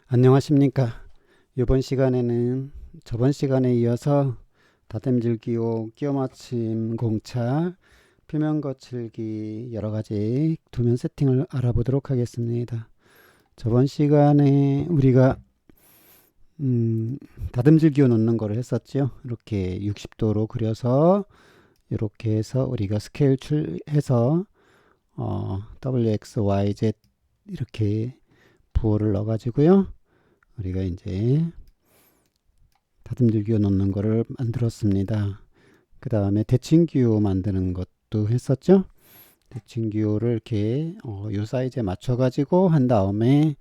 안녕하십니까. 이번 시간에는 저번 시간에 이어서 다듬질 기호, 끼워 맞춤 공차, 표면 거칠기 여러 가지 도면 세팅을 알아보도록 하겠습니다. 저번 시간에 우리가 다듬질 기호 놓는 거를 했었죠. 이렇게 60도로 그려서 이렇게 해서 우리가 스케일 해서 WX, YZ 이렇게 부호를 넣어 가지고요. 우리가 이제 다듬질기호 넣는 거를 만들었습니다. 그 다음에 대칭기호 만드는 것도 했었죠. 대칭기호를 이렇게 요 사이즈에 맞춰 가지고 한 다음에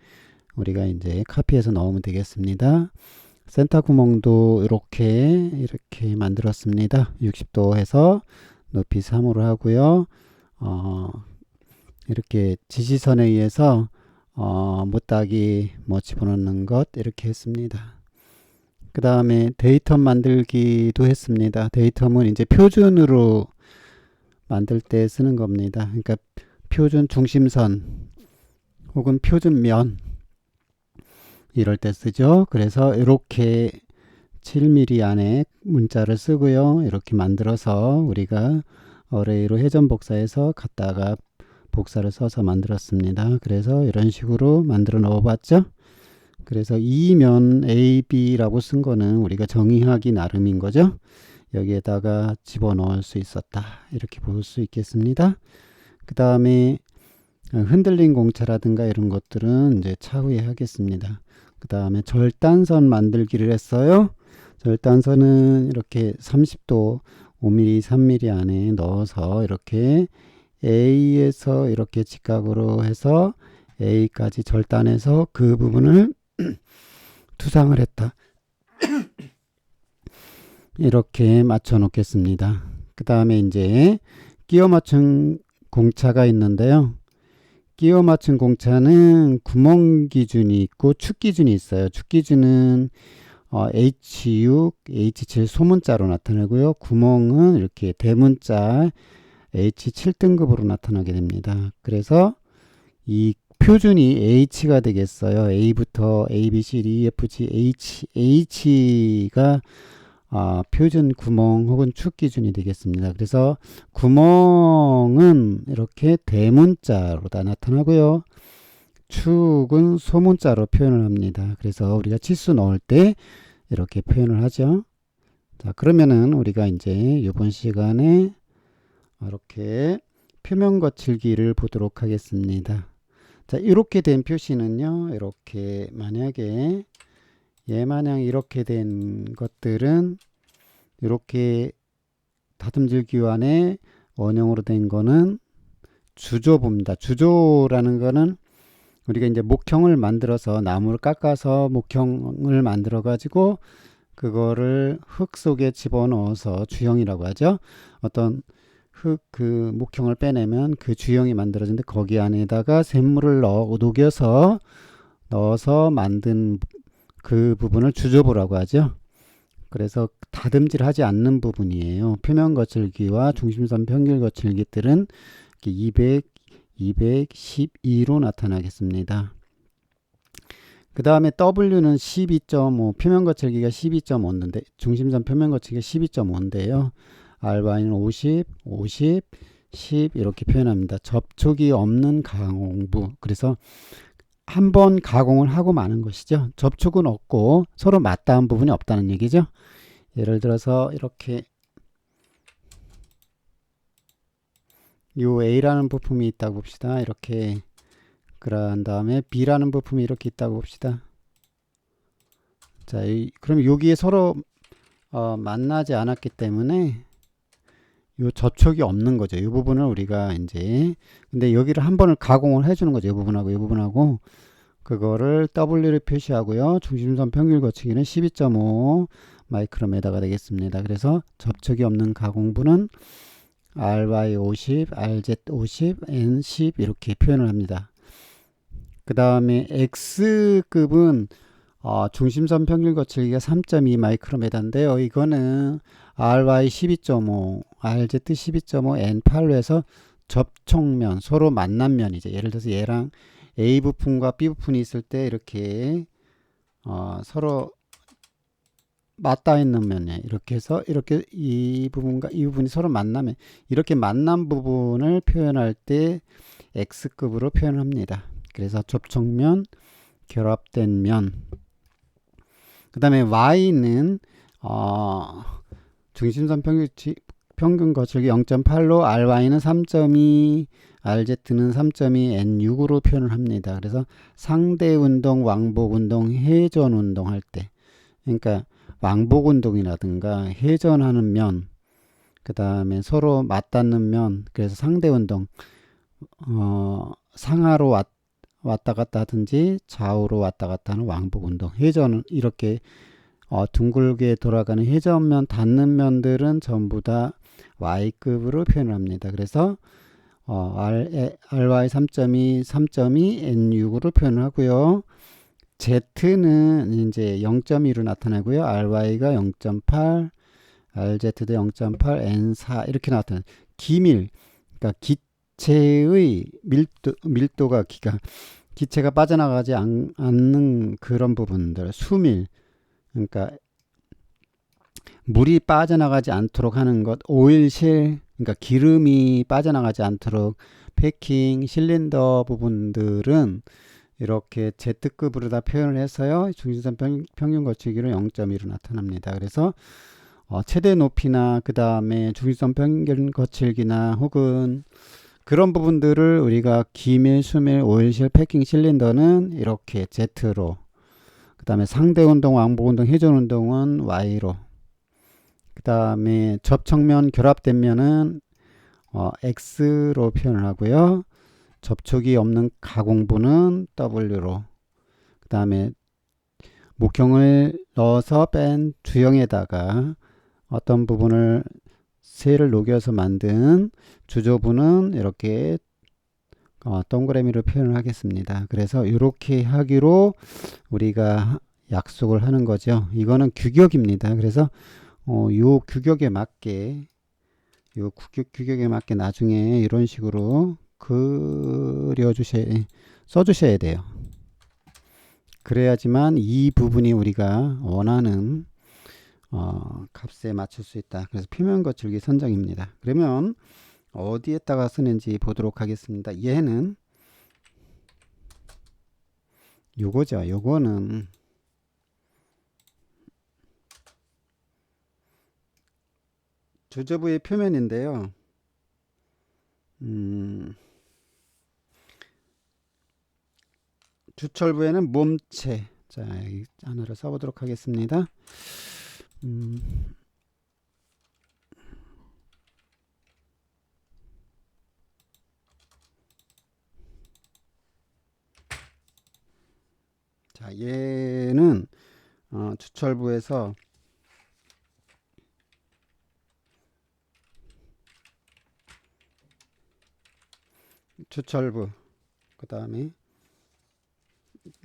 우리가 이제 카피해서 넣으면 되겠습니다. 센터 구멍도 이렇게 만들었습니다. 60도 해서 높이 3으로 하고요. 이렇게 지시선에 의해서 못따기 뭐 집어넣는 것 이렇게 했습니다. 그 다음에 데이텀 만들기도 했습니다. 데이텀은 이제 표준으로 만들 때 쓰는 겁니다. 그러니까 표준 중심선 혹은 표준 면 이럴 때 쓰죠. 그래서 이렇게 7mm 안에 문자를 쓰고요. 이렇게 만들어서 우리가 어레이로 회전 복사해서 갖다가 복사를 써서 만들었습니다. 그래서 이런 식으로 만들어 넣어 봤죠. 그래서 이면 AB라고 쓴 거는 우리가 정의하기 나름인 거죠. 여기에다가 집어넣을 수 있었다. 이렇게 볼 수 있겠습니다. 그 다음에 흔들린 공차라든가 이런 것들은 이제 차후에 하겠습니다. 그 다음에 절단선 만들기를 했어요. 절단선은 이렇게 30도 5mm, 3mm 안에 넣어서 이렇게 A에서 이렇게 직각으로 해서 A까지 절단해서 그 부분을 투상을 했다. 이렇게 맞춰 놓겠습니다. 그 다음에 이제 끼워 맞춘 공차가 있는데요. 끼워 맞춘 공차는 구멍 기준이 있고 축 기준이 있어요. 축 기준은 H6, H7 소문자로 나타나고요. 구멍은 이렇게 대문자 H7등급으로 나타나게 됩니다. 그래서 이 표준이 H가 되겠어요. A부터 A, B, C, D, E, F, G, H가 표준 구멍 혹은 축 기준이 되겠습니다. 그래서 구멍은 이렇게 대문자로 다 나타나고요. 축은 소문자로 표현을 합니다. 그래서 우리가 치수 넣을 때 이렇게 표현을 하죠. 자, 그러면은 우리가 이제 이번 시간에 이렇게 표면 거칠기를 보도록 하겠습니다. 자, 이렇게 된 표시는요, 이렇게 만약에 얘마냥 이렇게 된 것들은 이렇게 다듬질 기환에 원형으로 된 거는 주조부입니다. 주조라는 거는 우리가 이제 목형을 만들어서 나무를 깎아서 목형을 만들어 가지고 그거를 흙 속에 집어넣어서 주형이라고 하죠. 어떤 흙 그 목형을 빼내면 그 주형이 만들어지는데 거기 안에다가 샘물을 녹여서 넣어서 만든 그 부분을 주조부라고 하죠. 그래서 다듬질하지 않는 부분이에요. 표면 거칠기와 중심선 평길 거칠기들은 200, 212로 나타나겠습니다. 그 다음에 W는 12.5, 표면 거칠기가 12.5인데 중심선 표면 거칠기가 12.5인데요. RY는 50, 50, 10 이렇게 표현합니다. 접촉이 없는 가공부. 그래서 한 번 가공을 하고 마는 것이죠. 접촉은 없고 서로 맞닿은 부분이 없다는 얘기죠. 예를 들어서 이렇게 요 A라는 부품이 있다고 봅시다. 이렇게 그런 다음에 B라는 부품이 이렇게 있다고 봅시다. 자, 그럼 여기에 서로 만나지 않았기 때문에 요 접촉이 없는 거죠. 이 부분을 우리가 이제 근데 여기를 한 번을 가공을 해주는 거죠. 이 부분하고 이 부분하고 그거를 W를 표시하고요. 중심선 평균 거치기는 12.5 마이크로메다가 되겠습니다. 그래서 접촉이 없는 가공부는 RY 50, RZ 50, N 10 이렇게 표현을 합니다. 그 다음에 X급은 중심선 평균 거칠기가 3.2 마이크로메다인데요. 이거는 RY 12.5, RZ 12.5, N 8로 해서 접촉면, 서로 만난 면이죠. 예를 들어서 얘랑 A 부품과 B 부품이 있을 때 이렇게 서로 맞닿아 있는 면에 이렇게 해서 이렇게 이 부분과 이 부분이 서로 만나면 이렇게 만난 부분을 표현할 때 X급으로 표현합니다. 그래서 접촉면, 결합된 면. 그 다음에 Y는 중심선 평균 거칠기 0.8로 RY는 3.2, RZ는 3.2, N6으로 표현을 합니다. 그래서 상대 운동, 왕복 운동, 회전 운동 할 때, 그러니까 왕복 운동이라든가 회전하는 면, 그 다음에 서로 맞닿는 면, 그래서 상대 운동, 상하로 왔다 갔다 하든지 좌우로 왔다 갔다 하는 왕복 운동, 회전은 이렇게 둥글게 돌아가는 회전면, 닿는 면들은 전부 다 Y급으로 표현을 합니다. 그래서 RY 3.2, 3.2, N6으로 표현을 하고요. Z는 이제 0.2로 나타나고요. RY가 0.8, RZ도 0.8, N4 이렇게 나타나요. 기밀, 그러니까 기체의 밀도가 기체가 빠져나가지 않는 그런 부분들, 수밀, 그러니까 물이 빠져나가지 않도록 하는 것, 오일실, 그러니까 기름이 빠져나가지 않도록 패킹, 실린더 부분들은 이렇게 Z급으로 다 표현을 해서요. 중심선 평균 거치기로 0.2로 나타납니다. 그래서 최대 높이나 그 다음에 중심선 평균 거칠기나 혹은 그런 부분들을 우리가 기밀, 수밀, 오일실, 패킹, 실린더는 이렇게 Z로, 그 다음에 상대 운동, 왕복 운동, 회전 운동은 Y로, 그 다음에 접촉면, 결합된 면은 X로 표현을 하고요. 접촉이 없는 가공부는 W로, 그 다음에 목형을 넣어서 뺀 주형에다가 어떤 부분을 쇠를 녹여서 만든 주조부는 이렇게 동그라미로 표현을 하겠습니다. 그래서 이렇게 하기로 우리가 약속을 하는 거죠. 이거는 규격입니다. 그래서 요 규격에 맞게 나중에 이런 식으로 써주셔야 돼요. 그래야지만 이 부분이 우리가 원하는 값에 맞출 수 있다. 그래서 표면 거칠기 선정입니다. 그러면 어디에다가 쓰는지 보도록 하겠습니다. 얘는 요거죠. 요거는 주저부의 표면인데요. 주철부에는 몸체. 자, 이 하나를 써보도록 하겠습니다. 자, 얘는 주철부에서 주철부, 그 다음에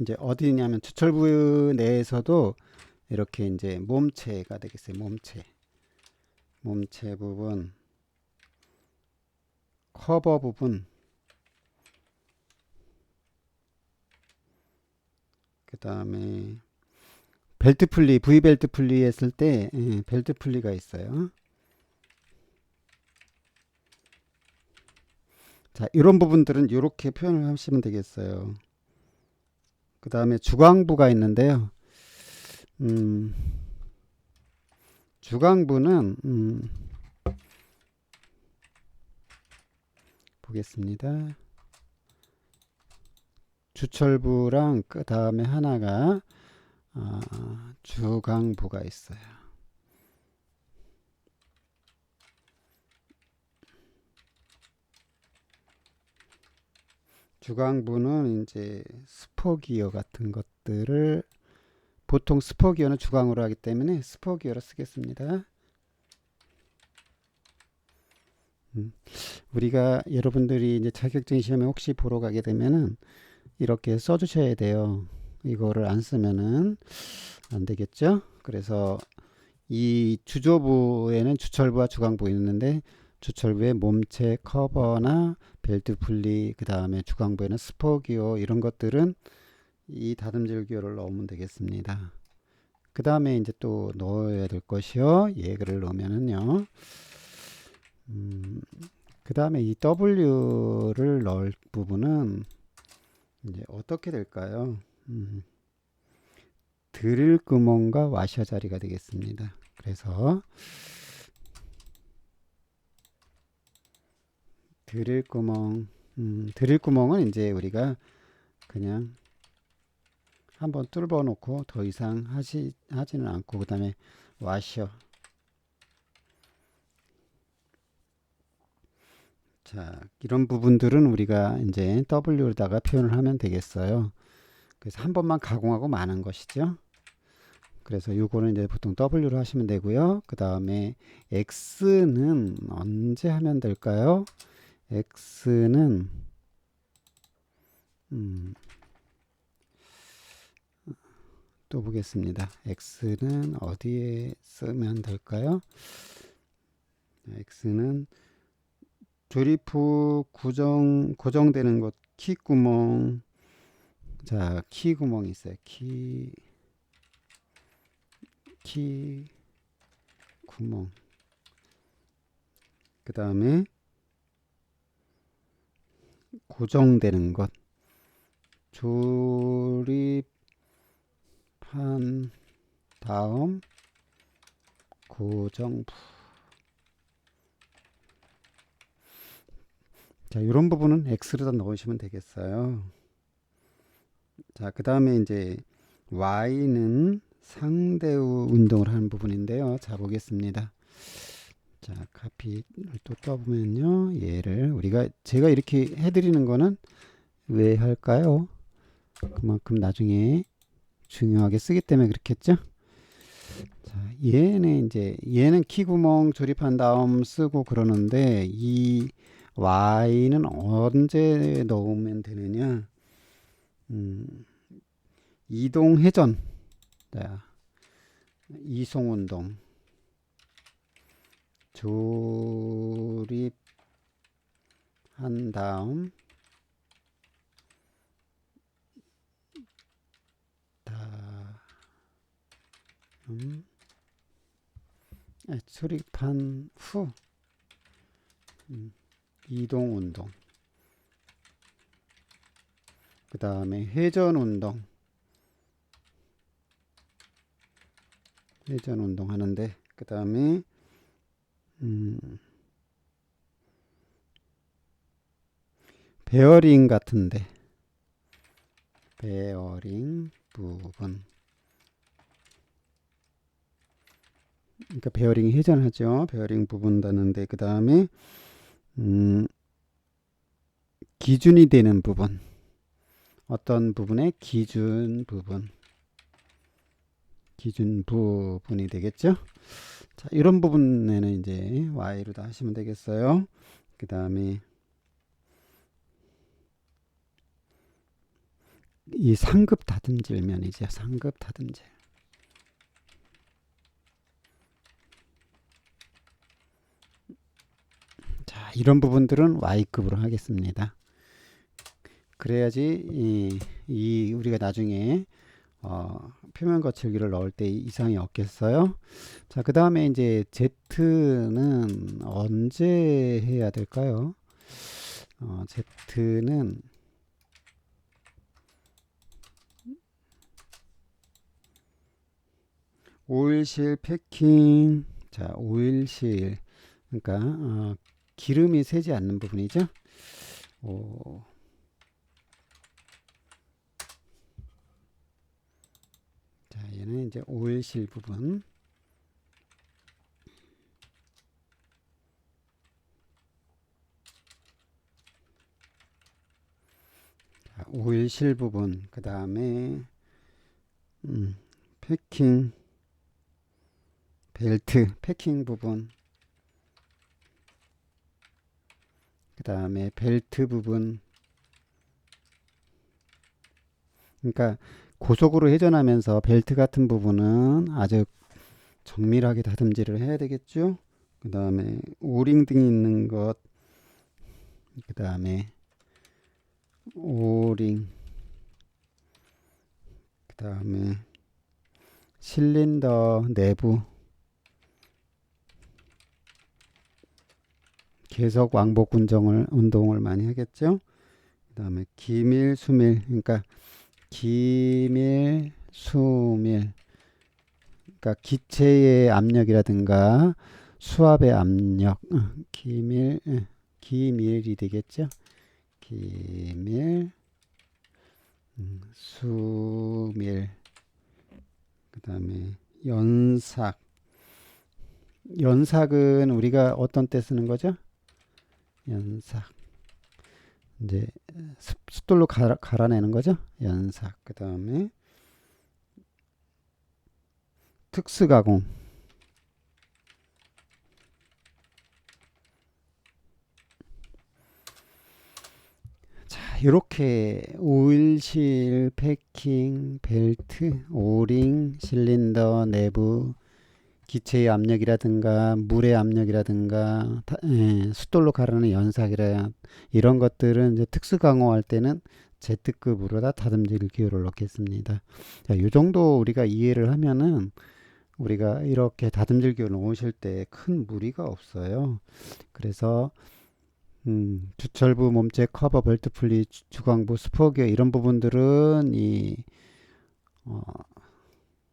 이제 어디냐면 주철부 내에서도 이렇게 이제 몸체가 되겠어요. 몸체 부분, 커버 부분, 그 다음에 벨트 풀리, V 벨트 풀리 했을 때 벨트 풀리가 있어요. 자, 이런 부분들은 이렇게 표현을 하시면 되겠어요. 그 다음에 주광부가 있는데요. 주광부는 보겠습니다. 주철부랑 그 다음에 하나가 주광부가 있어요. 주광부는 이제 스포기어 같은 것들을 보통 스포기어는 주광으로 하기 때문에 스포기어로 쓰겠습니다. 우리가 여러분들이 이제 자격증 시험에 혹시 보러 가게 되면은 이렇게 써주셔야 돼요. 이거를 안 쓰면은 안 되겠죠. 그래서 이 주조부에는 주철부와 주광부 있는데 주철부에 몸체 커버나 벨트 분리, 그 다음에 주광부에는 스포기어 이런 것들은 이 다듬질 기호를 넣으면 되겠습니다. 그 다음에 이제 또 넣어야 될 것이요. 얘를 넣으면은요. 그 다음에 이 W를 넣을 부분은 이제 어떻게 될까요? 드릴 구멍과 와셔 자리가 되겠습니다. 그래서 드릴 구멍은 이제 우리가 그냥 한번 뚫어 놓고 더 이상 하지는 않고, 그 다음에 와셔. 자, 이런 부분들은 우리가 이제 W로다가 표현을 하면 되겠어요. 그래서 한 번만 가공하고 마는 것이죠. 그래서 요거는 이제 보통 W로 하시면 되고요. 그 다음에 X는 언제 하면 될까요? X는 또 보겠습니다. X는 어디에 쓰면 될까요? X는 조립 후 고정되는 곳, 키 구멍. 자, 키 구멍이 있어요. 키 구멍. 그 다음에 고정되는 것. 조립한 다음 고정부. 자, 이런 부분은 X로다 넣으시면 되겠어요. 자, 그 다음에 이제 Y는 상대우 운동을 하는 부분인데요. 자, 보겠습니다. 자, 카피를 또 떠보면요. 얘를 제가 이렇게 해드리는 거는 왜 할까요? 그만큼 나중에 중요하게 쓰기 때문에 그렇겠죠? 자, 얘는 키구멍 조립한 다음 쓰고 그러는데, 이 Y는 언제 넣으면 되느냐? 이동 회전. 자, 이송운동. 조립한 다음 조립한 후 이동운동. 그 다음에 회전운동. 회전운동 하는데, 그 다음에 베어링 같은데, 베어링 부분. 그러니까 베어링이 회전하죠. 베어링 부분 다는데, 그 다음에 기준이 되는 부분. 어떤 부분의 기준 부분이 되겠죠. 자, 이런 부분에는 이제 Y로 다 하시면 되겠어요. 그 다음에 이 상급 다듬질면이죠. 상급 다듬질. 자, 이런 부분들은 Y급으로 하겠습니다. 그래야지 우리가 나중에 표면 거칠기를 넣을 때 이상이 없겠어요. 자, 그 다음에 이제 Z는 언제 해야 될까요? Z는 오일실 패킹. 자, 오일실. 그러니까 기름이 새지 않는 부분이죠. 자, 얘는 이제 오일실 부분. 자, 오일실 부분. 그 다음에 패킹 벨트 패킹 부분. 그 다음에 벨트 부분. 그러니까 고속으로 회전하면서 벨트 같은 부분은 아주 정밀하게 다듬질을 해야 되겠죠. 그 다음에 오링 등이 있는 것. 그 다음에 오링. 다음에 실린더 내부 계속 왕복 운동을 많이 하겠죠. 그 다음에 기밀 수밀, 그러니까 기밀 수밀, 그러니까 기체의 압력이라든가 수압의 압력, 기밀이 되겠죠. 기밀 수밀. 그 다음에 연삭은 우리가 어떤 때 쓰는 거죠? 연삭, 이제 숫돌로 갈아내는 거죠. 연삭. 그 다음에 특수가공. 자, 이렇게 오일실, 패킹, 벨트, 오링, 실린더 내부, 기체의 압력이라든가 물의 압력이라든가 숫돌로 가르는 연삭이라 이런 것들은 이제 특수 강호할 때는 Z급으로 다 다듬질 기호를 넣겠습니다. 자, 이 정도 우리가 이해를 하면은 우리가 이렇게 다듬질 기호를 넣으실 때 큰 무리가 없어요. 그래서 주철부, 몸체, 커버, 벨트 풀리, 주광부, 스포기어 이런 부분들은 이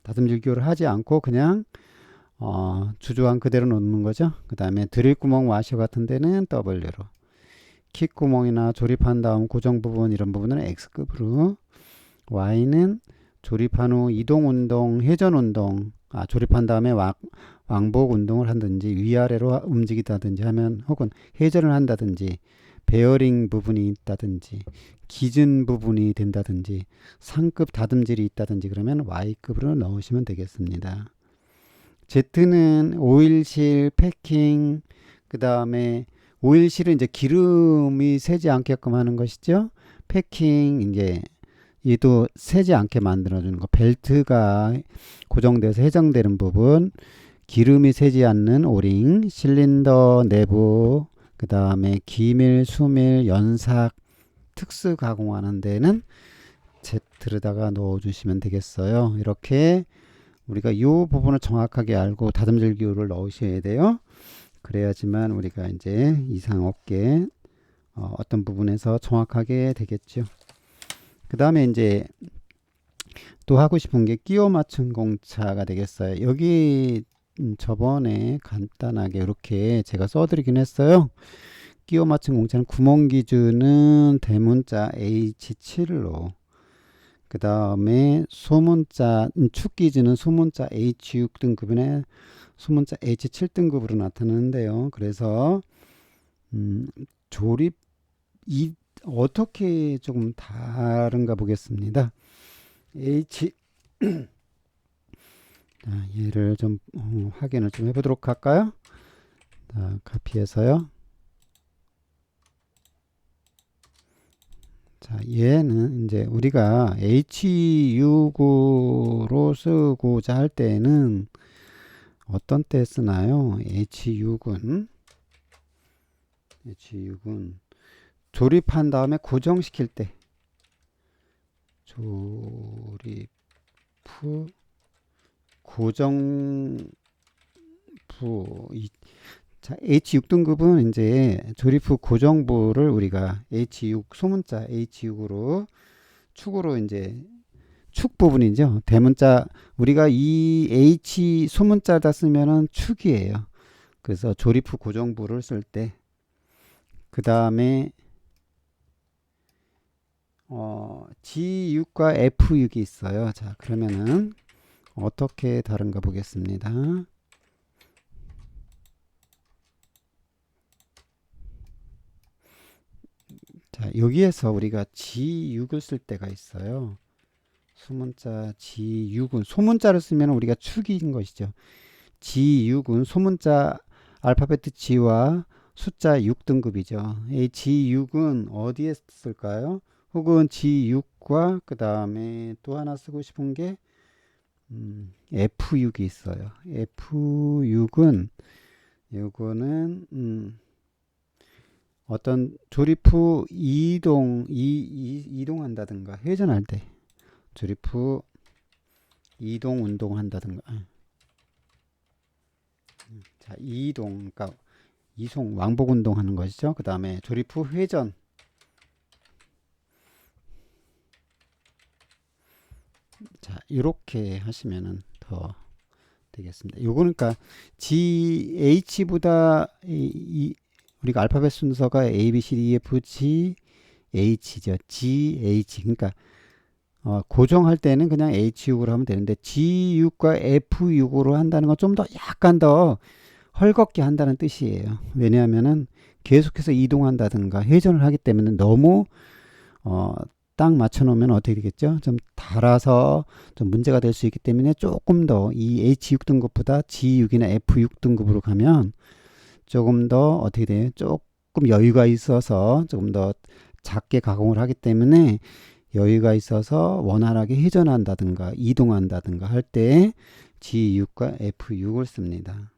다듬질 기호를 하지 않고 그냥 주조한 그대로 놓는 거죠. 그 다음에 드릴구멍, 와셔 같은 데는 W로, 킥구멍이나 조립한 다음 고정 부분 이런 부분은 X급으로, Y는 조립한 후 이동운동, 회전운동, 조립한 다음에 왕복 운동을 한다든지 위아래로 움직이다든지 하면, 혹은 회전을 한다든지 베어링 부분이 있다든지 기준 부분이 된다든지 상급 다듬질이 있다든지 그러면 Y급으로 넣으시면 되겠습니다. Z는 오일실, 패킹, 그 다음에 오일실은 이제 기름이 새지 않게끔 하는 것이죠. 패킹, 이제 얘도 새지 않게 만들어주는 거. 벨트가 고정돼서 해정되는 부분, 기름이 새지 않는 오링, 실린더 내부, 그 다음에 기밀, 수밀, 연삭, 특수 가공하는 데는 Z르다가 넣어주시면 되겠어요. 이렇게 우리가 이 부분을 정확하게 알고 다듬질 기호를 넣으셔야 돼요. 그래야지만 우리가 이제 이상 어깨 어떤 부분에서 정확하게 되겠죠. 그 다음에 이제 또 하고 싶은 게 끼워 맞춘 공차가 되겠어요. 여기 저번에 간단하게 이렇게 제가 써드리긴 했어요. 끼워 맞춘 공차는 구멍 기준은 대문자 H7로, 그 다음에 소문자 축 기준은 소문자 H6등급이나 소문자 H7등급으로 나타나는데요. 그래서 조립 어떻게 조금 다른가 보겠습니다. 자, 얘를 좀 확인을 좀 해보도록 할까요? 자, 카피해서요. 자, 얘는 이제 우리가 H6으로 쓰고자 할 때는 어떤 때 쓰나요? H6은 조립한 다음에 고정시킬 때, 조립 후 고정부. 자, H6등급은 이제 조립 후 고정부를 우리가 H6 소문자 H6으로 축으로 이제 축 부분이죠. 대문자 우리가 이 H 소문자다 쓰면은 축이에요. 그래서 조립 후 고정부를 쓸 때, 그 다음에 G6과 F6이 있어요. 자, 그러면은 어떻게 다른가 보겠습니다. 자, 여기에서 우리가 G6을 쓸 때가 있어요. 소문자 G6은 소문자를 쓰면 우리가 축인 것이죠. G6은 소문자 알파벳 G와 숫자 6등급이죠. 이 G6은 어디에 쓸까요? 혹은 G6과 그 다음에 또 하나 쓰고 싶은 게 F6이 있어요. F6은 요거는 어떤 조립 후 이동한다든가 회전할 때 조립 후 이동 운동 한다든가. 자, 이동, 그러니까 이송 왕복 운동 하는 것이죠. 그 다음에 조립 후 회전. 자, 이렇게 하시면은 더 되겠습니다. 요거는 그러니까 GH보다 우리가 알파벳 순서가 A, B, C, D, E, F, G, H죠. GH. 그러니까 고정할 때는 그냥 H6으로 하면 되는데 G6과 F6으로 한다는 건 좀 더 약간 더 헐겁게 한다는 뜻이에요. 왜냐하면은 계속해서 이동한다든가 회전을 하기 때문에 너무 딱 맞춰놓으면 어떻게 되겠죠? 좀 달아서 좀 문제가 될 수 있기 때문에 조금 더 이 H6 등급보다 G6이나 F6 등급으로 가면 조금 더 어떻게 돼요? 조금 여유가 있어서 조금 더 작게 가공을 하기 때문에 여유가 있어서 원활하게 회전한다든가 이동한다든가 할 때 G6과 F6을 씁니다.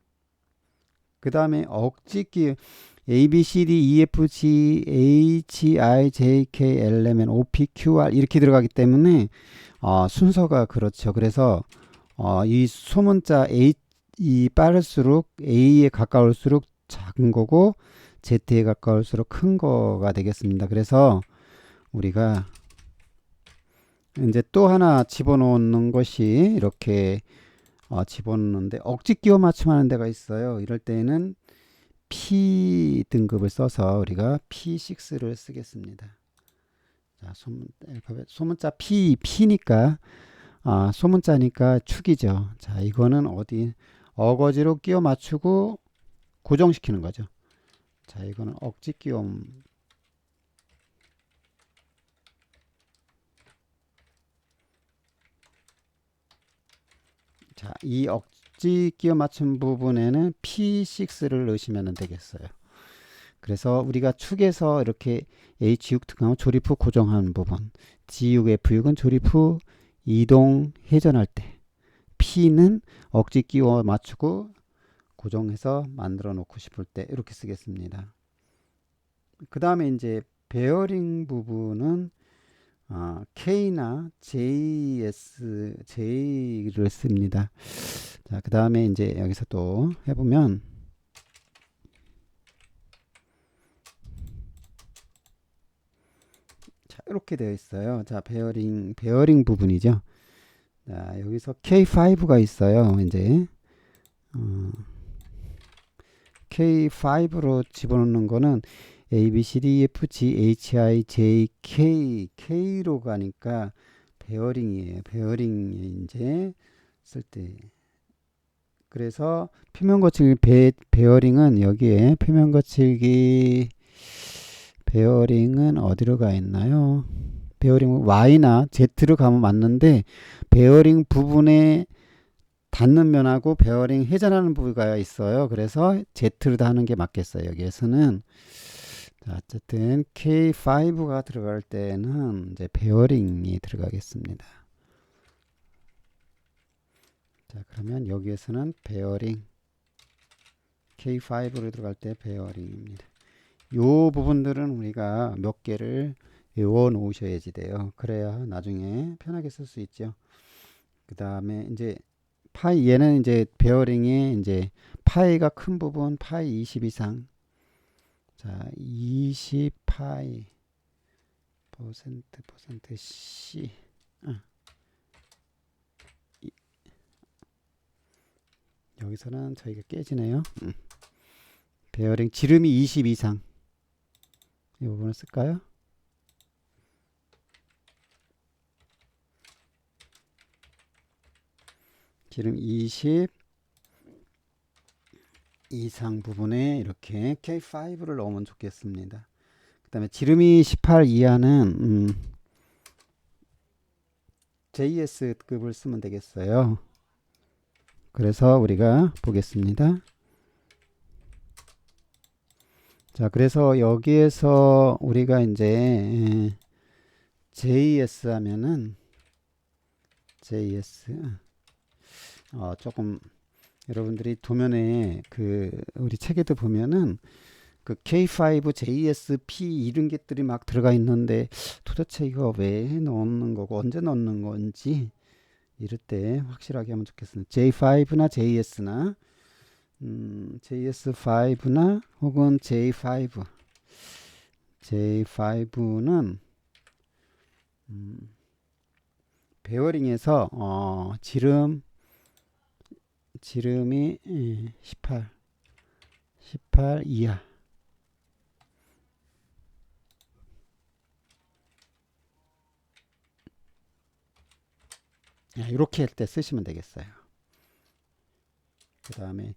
그 다음에 억지기 A, B, C, D, E, F, G, H, I, J, K, L, M, N, O, P, Q, R 이렇게 들어가기 때문에 순서가 그렇죠. 그래서 이 소문자 A, 이 빠를수록 A에 가까울수록 작은 거고 Z에 가까울수록 큰 거가 되겠습니다. 그래서 우리가 이제 또 하나 집어넣는 것이 이렇게 집어넣는데 억지 끼워 맞춤하는 데가 있어요. 이럴 때는 P 등급을 써서 우리가 P6를 쓰겠습니다. 자, 소문자 P니까 소문자니까 축이죠. 자, 이거는 어디 어거지로 끼워 맞추고 고정시키는 거죠. 자, 이거는 억지 끼움. 자, 이 억지 끼워 맞춘 부분에는 P6를 넣으시면 되겠어요. 그래서 우리가 축에서 이렇게 H6 등하고 조립 후 고정하는 부분, G6, F6은 조립 후 이동 회전할 때, P는 억지 끼워 맞추고 고정해서 만들어 놓고 싶을 때 이렇게 쓰겠습니다. 그 다음에 이제 베어링 부분은 K나 J를 씁니다. 자, 그 다음에 이제 여기서 또 해보면 자, 이렇게 되어 있어요. 자, 베어링 부분이죠. 자, 여기서 K5가 있어요. 이제 K5로 집어넣는 거는 A, B, C, D, E, F, G, H, I, J, K로 가니까 베어링이에요. 베어링에 이제 쓸 때. 그래서 표면 거칠기 베어링은 여기에 표면 거칠기 베어링은 어디로 가 있나요? 베어링은 Y나 Z로 가면 맞는데 베어링 부분에 닿는 면하고 베어링 회전하는 부위가 있어요. 그래서 Z로 하는 게 맞겠어요. 여기에서는 자, 어쨌든 K5가 들어갈 때는 이제 베어링이 들어가겠습니다. 자, 그러면 여기에서는 베어링 K5로 들어갈 때 베어링입니다. 요 부분들은 우리가 몇 개를 외워 놓으셔야지 돼요. 그래야 나중에 편하게 쓸 수 있죠. 그 다음에 이제 파이 얘는 이제 베어링이 이제 파이가 큰 부분 파이 20 이상 자 20 파이 퍼센트 C 여기서는 저희가 깨지네요. 베어링 지름이 20 이상 이 부분을 쓸까요? 지름 20 이상 부분에 이렇게 K5를 넣으면 좋겠습니다. 그 다음에 지름이 18 이하는 JS급을 쓰면 되겠어요. 그래서 우리가 보겠습니다. 자, 그래서 여기에서 우리가 이제 JS 하면은 JS 조금 여러분들이 도면에 그 우리 책에도 보면은 그 K5, JSP 이런 것들이 막 들어가 있는데 도대체 이거 왜 넣는 거고 언제 넣는 건지 이럴 때 확실하게 하면 좋겠습니다. J5나 JS나 JS5나 혹은 J5. J5는 베어링에서 지름이 18 이하. 이렇게 할 때 쓰시면 되겠어요. 그 다음에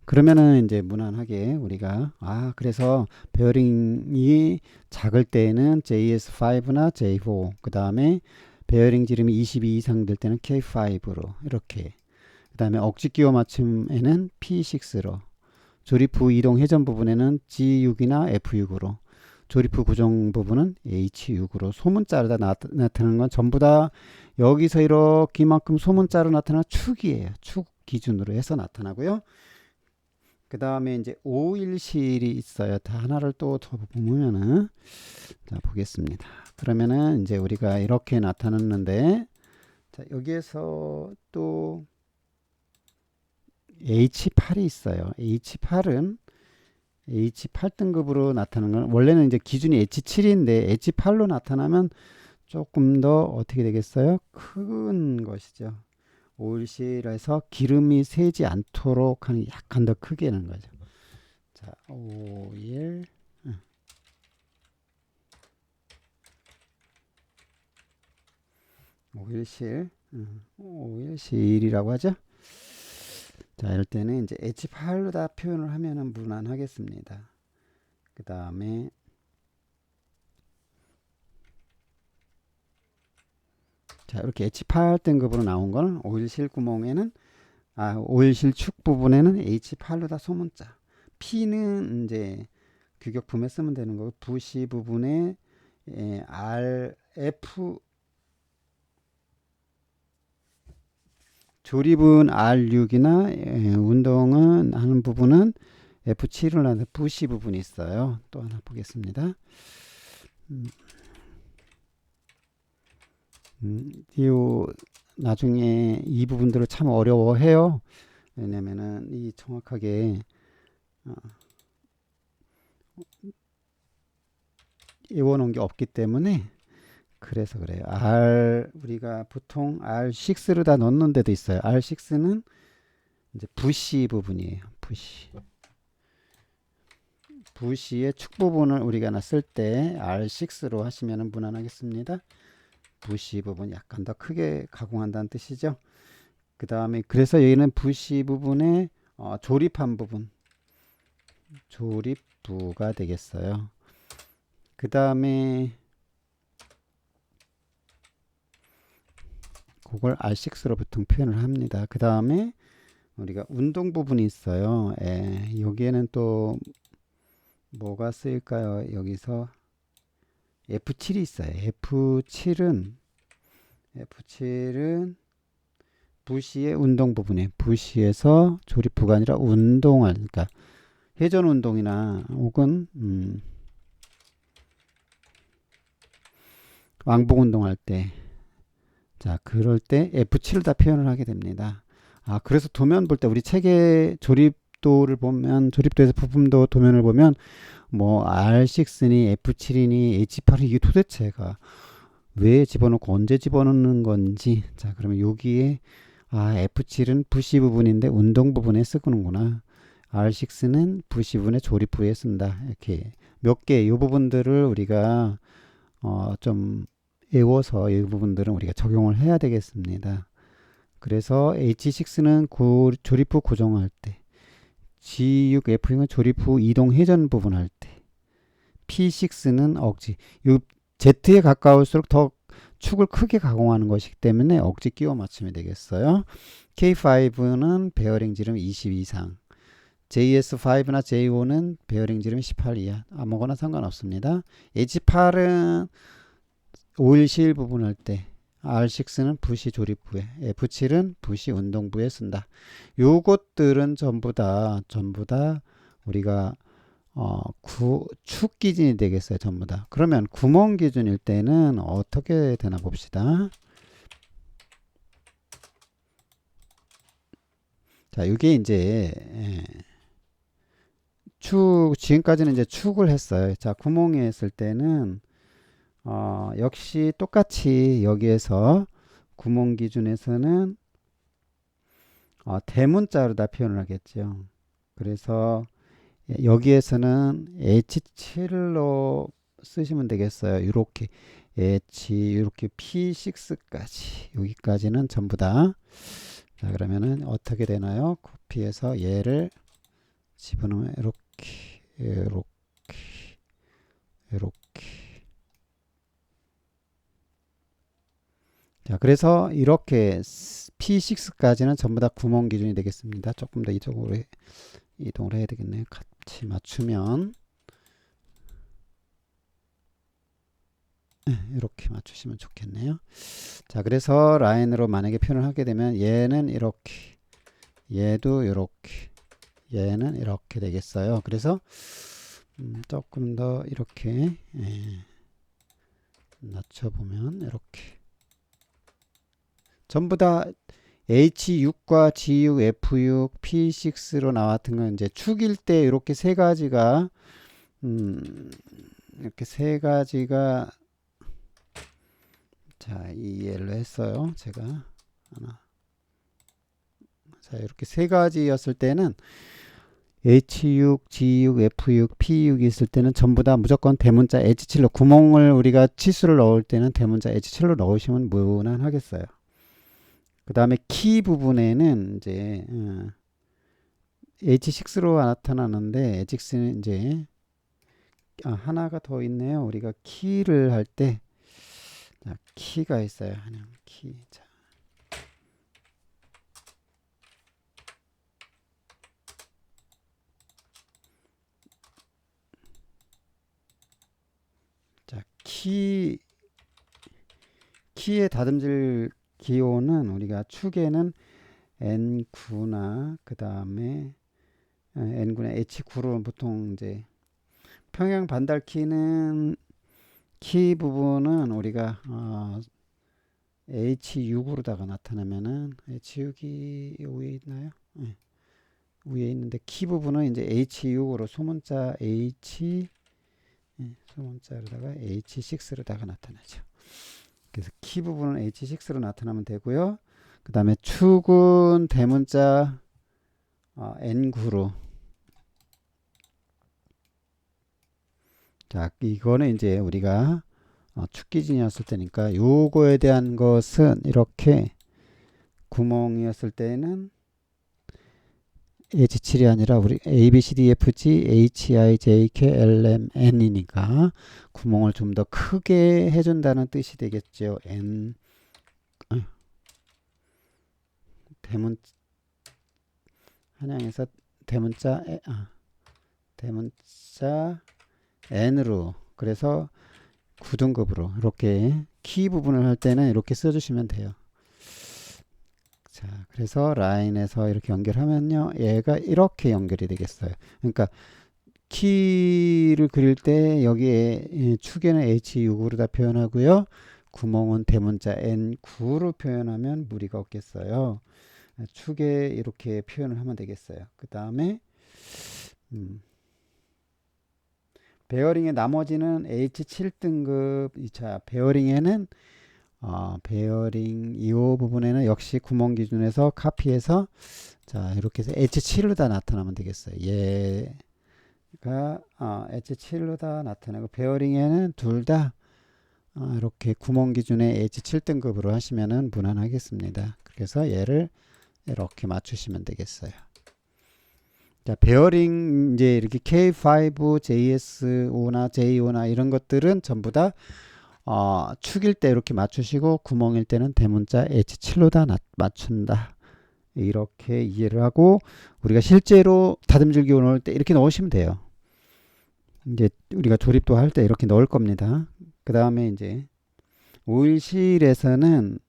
그러면은 이제 무난하게 우리가 그래서 베어링이 작을 때는 JS5나 J4, 그 다음에 베어링 지름이 22 이상 될 때는 K5로 이렇게, 그 다음에 억지 끼워 맞춤에는 P6로, 조립 후 이동 회전 부분에는 G6이나 F6으로, 조립 후 고정 부분은 H6으로 소문자로 나타나는 건 전부 다 여기서 이렇게 이만큼 소문자로 나타나는 축이에요. 축 기준으로 해서 나타나고요. 그 다음에 이제 오일실이 있어요. 다 하나를 또 더 보면은, 자, 보겠습니다. 그러면은 이제 우리가 이렇게 나타났는데, 자, 여기에서 또 H8이 있어요. H8은 H8 등급으로 나타나는 건 원래는 이제 기준이 H7인데 H8로 나타나면 조금 더 어떻게 되겠어요? 큰 것이죠. 오일실에서 기름이 새지 않도록 하는 약간 더 크게 하는 거죠. 자, 오일실이라고 하죠. 자, 이럴 때는 이제 H8로 다 표현을 하면은 무난하겠습니다. 그 다음에 자, 이렇게 H8 등급으로 나온 거는 오일실 구멍에는 오일실 축 부분에는 H8로 다 소문자. P는 이제 규격품에 쓰면 되는 거고, 부시 부분에 RF, 조립은 R6이나 운동은 하는 부분은 F7을 하는 부시 부분이 있어요. 또 하나 보겠습니다. 나중에 이 부분들을 참 어려워해요. 왜냐면은 이 정확하게 외워놓은 게 없기 때문에, 그래서 그래요. 우리가 보통 R6를 다 넣는 데도 있어요. R6는 이제 부시 부분이에요. 부시의 축 부분을 우리가 놨을 때 R6로 하시면 무난하겠습니다. 부시 부분 약간 더 크게 가공한다는 뜻이죠. 그 다음에 그래서 여기는 부시 부분에 조립한 부분, 조립부가 되겠어요. 그 다음에 그걸 R6로 보통 표현을 합니다. 그 다음에 우리가 운동 부분이 있어요. 여기에는 또 뭐가 쓰일까요? 여기서 F7이 있어요. F7은 부시의 운동 부분에, 부시에서 조립부가 아니라 운동할, 그러니까 회전 운동이나 혹은 왕복 운동할 때, 자, 그럴 때 F7을 다 표현을 하게 됩니다. 그래서 도면 볼 때 우리 책의 조립도를 보면, 조립도에서 부품도 도면을 보면 뭐 R6니 F7이니 H8이 이게 도대체가 왜 집어넣고 언제 집어넣는 건지. 자, 그러면 여기에 F7은 부시 부분인데 운동 부분에 쓰는구나. R6는 부시 부분에 조립부에 쓴다. 이렇게 몇 개 이 부분들을 우리가 좀 외워서 이 부분들은 우리가 적용을 해야 되겠습니다. 그래서 H6는 조립부 고정할 때, G6, F6은 조립부 이동 회전 부분 할 때, P6는 억지, Z에 가까울수록 더 축을 크게 가공하는 것이기 때문에 억지 끼워 맞추면 되겠어요. K5는 베어링 지름 20 이상, JS5나 J5는 베어링 지름 18 이하, 아무거나 상관없습니다. H8은 오일실 부분 할 때, R6는 부시 조립부에, F7은 부시 운동부에 쓴다. 요것들은 전부 다 우리가 축 기준이 되겠어요. 전부 다. 그러면 구멍 기준일 때는 어떻게 되나 봅시다. 자, 이게 이제 지금까지는 이제 축을 했어요. 자, 구멍이 했을 때는 역시 똑같이 여기에서 구멍 기준에서는 대문자로 다 표현을 하겠죠. 그래서 여기에서는 H7로 쓰시면 되겠어요. 이렇게 이렇게 P6까지 여기까지는 전부 다. 자, 그러면은 어떻게 되나요? 코피해서 얘를 집어넣으면 이렇게 자, 그래서 이렇게 P6까지는 전부 다 구멍 기준이 되겠습니다. 조금 더 이쪽으로 이동을 해야 되겠네요. 같이 맞추면 이렇게 맞추시면 좋겠네요. 자, 그래서 라인으로 만약에 표현을 하게 되면 얘는 이렇게, 얘도 이렇게, 얘는 이렇게 되겠어요. 그래서 조금 더 이렇게 낮춰보면 이렇게 전부 다 H6과 G6, F6, P6로 나왔던 건 이제 축일 때 이렇게 세 가지가 이렇게 세 가지가 자, 이해를 했어요. 제가 하나. 자, 이렇게 세 가지였을 때는 H6, G6, F6, P6 있을 때는 전부 다 무조건 대문자 H7로 구멍을 우리가 치수를 넣을 때는 대문자 H7로 넣으시면 무난하겠어요. 그 다음에 키 부분에는 이제 H6로 나타나는데 H6는 이제 하나가 더 있네요. 우리가 키를 할 때 키가 있어요. 그냥 키. 자, 키의 다듬질 기호는 우리가 축에는 N9나 그 다음에 N9나 H9로 보통 이제 평형 반달 키는 키 부분은 우리가 H6으로다가 나타나면은 H6이 위에 있나요? 네. 위에 있는데 키 부분은 이제 H6으로 소문자 H 소문자로다가 H6로다가 나타나죠. 그래서 키 부분은 H6로 나타나면 되고요. 그 다음에 축은 대문자 N9로. 자, 이거는 이제 우리가 축 기준이었을 때니까 요거에 대한 것은 이렇게 구멍이었을 때는 H7이 아니라 우리 A, B, C, D, F, G, H, I, J, K, L, M, N이니까 구멍을 좀 더 크게 해준다는 뜻이 되겠죠. N 대문 한양에서 대문자 N으로 그래서 9등급으로 이렇게 키 부분을 할 때는 이렇게 써주시면 돼요. 자, 그래서 라인에서 이렇게 연결하면요, 얘가 이렇게 연결이 되겠어요. 그러니까 키를 그릴 때 여기에 축에는 H6으로 다 표현하고요. 구멍은 대문자 N9로 표현하면 무리가 없겠어요. 축에 이렇게 표현을 하면 되겠어요. 그 다음에 베어링의 나머지는 H7등급. 자, 베어링에는 베어링 이 부분에는 역시 구멍 기준에서 카피해서 자, 이렇게 해서 H7로 다 나타나면 되겠어요. 얘가 H7로 다 나타나고 베어링에는 둘 다 이렇게 구멍 기준에 H7등급으로 하시면은 무난하겠습니다. 그래서 얘를 이렇게 맞추시면 되겠어요. 자, 베어링 이제 이렇게 K5, JS5나 J5나 이런 것들은 전부 다 축일 때 이렇게 맞추시고 구멍일 때는 대문자 H7로 다 맞춘다. 이렇게 이해를 하고 우리가 실제로 다듬질 기호 넣을 때 이렇게 넣으시면 돼요. 이제 우리가 조립도 할 때 이렇게 넣을 겁니다. 그 다음에 이제 오일실에서는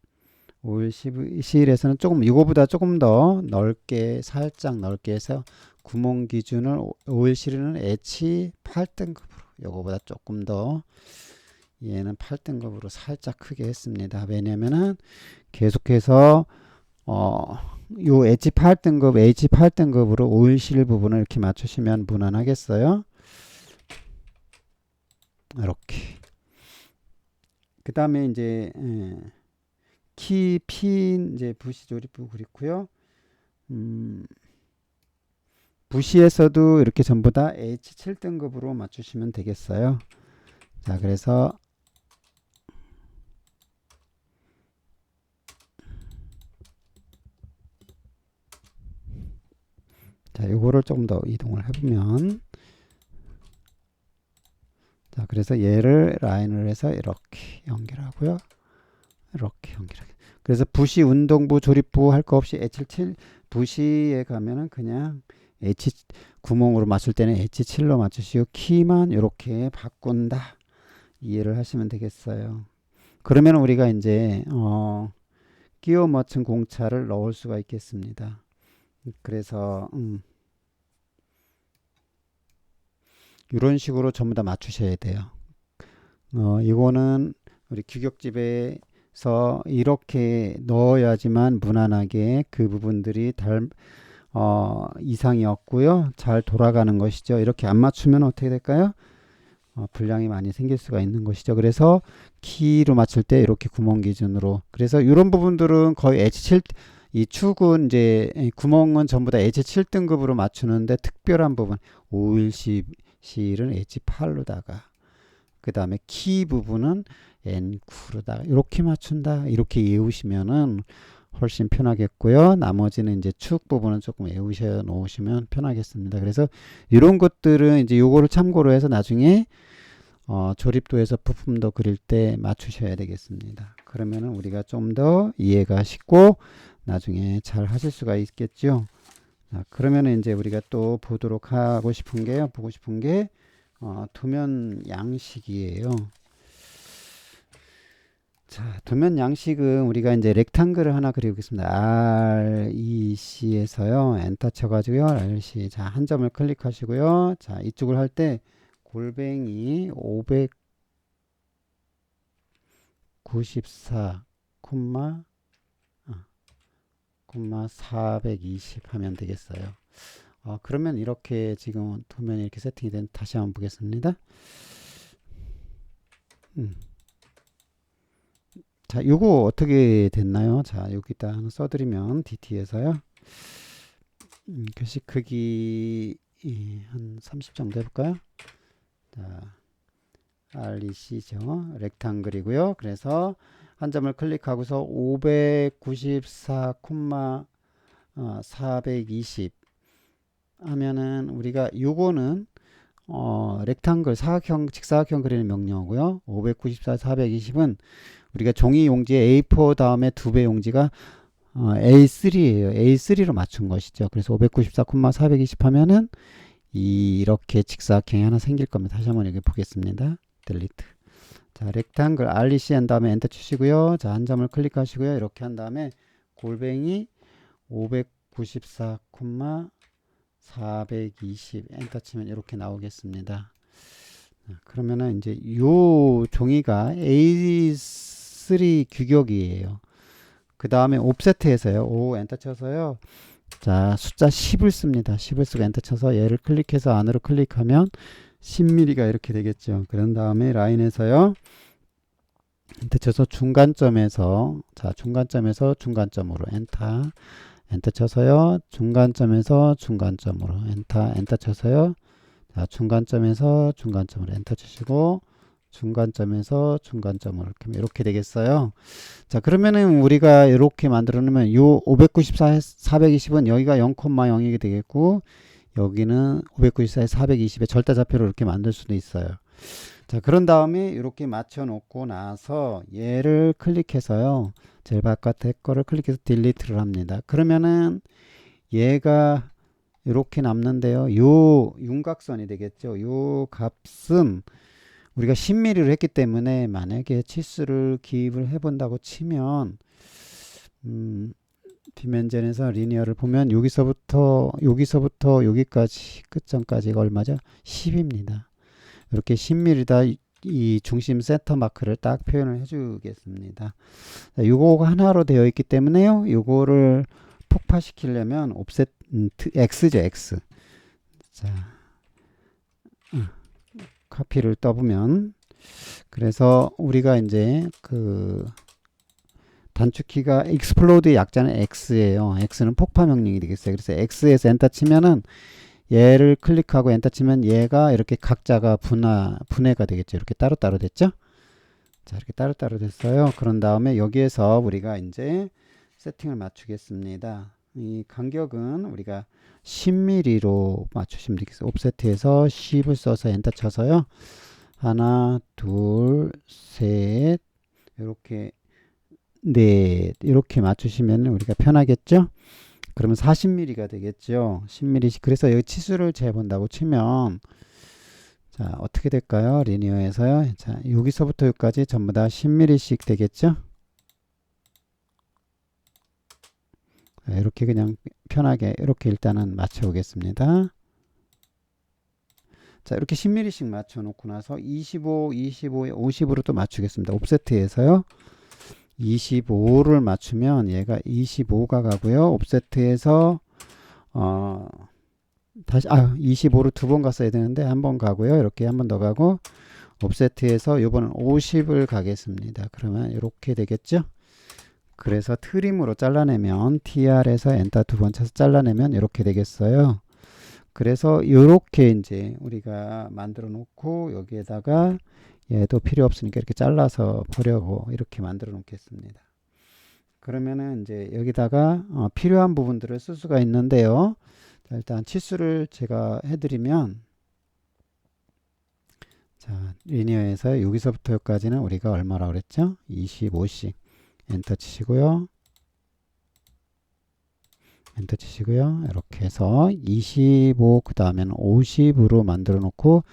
조금 이거보다 조금 더 넓게 살짝 넓게 해서 구멍 기준을 오일실은 H8등급으로 이거보다 조금 더 얘는 8등급으로 살짝 크게 했습니다. 왜냐면은 계속해서 요 H8등급, H8등급으로 오일실 부분을 이렇게 맞추시면 무난하겠어요. 이렇게. 그 다음에 이제 키, 핀, 이제 부시 조립부 그렇고요. 부시에서도 이렇게 전부 다 H7등급으로 맞추시면 되겠어요. 자, 그래서 자, 요거를 조금 더 이동을 해보면 자, 그래서 얘를 라인을 해서 이렇게 연결하고요. 이렇게 연결하게. 그래서 부시 운동부 조립부 할 거 없이 H7 부시에 가면은 그냥 H 구멍으로 맞출 때는 H7로 맞추시고 키만 이렇게 바꾼다. 이해를 하시면 되겠어요. 그러면 우리가 이제 끼워 맞춘 공차를 넣을 수가 있겠습니다. 그래서 이런 식으로 전부 다 맞추셔야 돼요. 이거는 우리 규격집에서 이렇게 넣어야지만 무난하게 그 부분들이 이상이 없고요. 잘 돌아가는 것이죠. 이렇게 안 맞추면 어떻게 될까요? 불량이 많이 생길 수가 있는 것이죠. 그래서 키로 맞출 때 이렇게 구멍 기준으로. 그래서 이런 부분들은 거의 H7, 이 축은 이제 구멍은 전부 다 H7등급으로 맞추는데 특별한 부분, 오일 실은 H8로다가 그 다음에 키 부분은 N9로다가 이렇게 맞춘다. 이렇게 외우시면은 훨씬 편하겠고요. 나머지는 이제 축 부분은 조금 외우셔 놓으시면 편하겠습니다. 그래서 이런 것들은 이제 요거를 참고로 해서 나중에 조립도에서 부품도 그릴 때 맞추셔야 되겠습니다. 그러면은 우리가 좀 더 이해가 쉽고 나중에 잘 하실 수가 있겠죠. 자, 그러면은 이제 우리가 또 보도록 하고 싶은 게요. 보고 싶은 게 도면 양식이에요. 자, 도면 양식은 우리가 이제 렉탱글을 하나 그리겠습니다. REC에서요. 엔터 쳐가지고요. REC. 자, 한 점을 클릭하시고요. 자, 이쪽을 할 때 골뱅이 594, 420 하면 되겠어요. 그러면 이렇게 지금 도면이 이렇게 세팅이 된 다시 한번 보겠습니다. 자, 요거 어떻게 됐나요? 자, 여기다 하나 써드리면 DT에서요. 글씨 크기 한 30 정도 해볼까요? 자, REC죠. 렉탱글이고요. 그래서 한 점을 클릭하고서 594, 420 하면은 우리가 요거는 렉탱글 사각형 직사각형 그리는 명령어고요. 594, 420은 우리가 종이 용지에 A4 다음에 2배 용지가 A3예요. A3로 맞춘 것이죠. 그래서 594, 420 하면은 이렇게 직사각형이 하나 생길 겁니다. 다시 한번 여기 보겠습니다. 딜리트. 자, 렉탱글 REC 한 다음에 엔터 치시고요. 자, 한 점을 클릭하시고요. 이렇게 한 다음에 골뱅이 594, 420 엔터 치면 이렇게 나오겠습니다. 그러면은 이제 요 종이가 A3 규격이에요. 그 다음에 옵세트에서요. O 엔터 쳐서요. 자, 숫자 10을 씁니다. 10을 쓰고 엔터 쳐서 얘를 클릭해서 안으로 클릭하면 10mm가 이렇게 되겠죠. 그런 다음에 라인에서요. 엔터 쳐서 중간점에서 자, 중간점에서 중간점으로 엔터 쳐서요. 중간점에서 중간점으로 엔터 쳐서요. 자, 중간점에서 중간점으로 엔터 치시고 중간점에서 중간점으로 이렇게 되겠어요. 자, 그러면은 우리가 이렇게 만들어 놓으면 요 594, 420은 여기가 0,0이 되겠고 여기는 594에 420의 절대좌표로 이렇게 만들 수도 있어요. 자, 그런 다음에 이렇게 맞춰 놓고 나서 얘를 클릭해서요. 제일 바깥에 거를 클릭해서 딜리트를 합니다. 그러면은 얘가 이렇게 남는데요. 요 윤곽선이 되겠죠. 요 값은 우리가 10mm를 했기 때문에 만약에 치수를 기입을 해 본다고 치면 디멘전에서 리니어를 보면 여기서부터 여기까지 끝점까지가 얼마죠? 10입니다. 이렇게 10mm다. 이 중심 센터 마크를 딱 표현을 해 주겠습니다. 요거가 하나로 되어 있기 때문에요. 요거를 폭파시키려면 옵셋 X죠, X. 자, 카피를 떠보면, 그래서 우리가 이제 그 단축키가 explode 약자는 X예요. X는 폭파 명령이 되겠어요. 그래서 X에서 엔터 치면은 얘를 클릭하고 엔터 치면 얘가 이렇게 각자가 분해가 되겠죠. 이렇게 따로따로 됐죠. 자, 이렇게 따로따로 됐어요. 그런 다음에 여기에서 우리가 이제 세팅을 맞추겠습니다. 이 간격은 우리가 10mm로 맞추시면 되겠어요. 옵셋에서 10을 써서 엔터 쳐서요. 하나, 둘, 셋, 이렇게 넷, 이렇게 맞추시면 우리가 편하겠죠? 그러면 40mm가 되겠죠. 10mm씩. 그래서 여기 치수를 재본다고 치면, 자, 어떻게 될까요? 리니어에서요. 자, 여기서부터 여기까지 전부 다 10mm씩 되겠죠? 자, 이렇게 그냥 편하게 이렇게 일단은 맞춰 보겠습니다. 자, 이렇게 10mm씩 맞춰 놓고 나서 25, 25, 50으로 또 맞추겠습니다. 옵셋에서요. 25를 맞추면 얘가 25가 가고요. 옵셋에서 다시 25를 두 번 갔어야 되는데 한 번 가고요. 이렇게 한 번 더 가고 옵셋에서 요번은 50을 가겠습니다. 그러면 이렇게 되겠죠? 그래서 트림으로 잘라내면 TR에서 엔터 두 번 쳐서 잘라내면 이렇게 되겠어요. 그래서 이렇게 이제 우리가 만들어 놓고 여기에다가 얘도 필요 없으니까 이렇게 잘라서 보려고 이렇게 만들어 놓겠습니다. 그러면은 이제 여기다가 필요한 부분들을 쓸 수가 있는데요. 자, 일단 치수를 제가 해드리면, 자, 리니어에서 여기서부터 여기까지는 우리가 얼마라고 그랬죠? 25씩 엔터 치시고요. 엔터 치시고요. 이렇게 해서 25 그 다음에는 50으로 만들어 놓고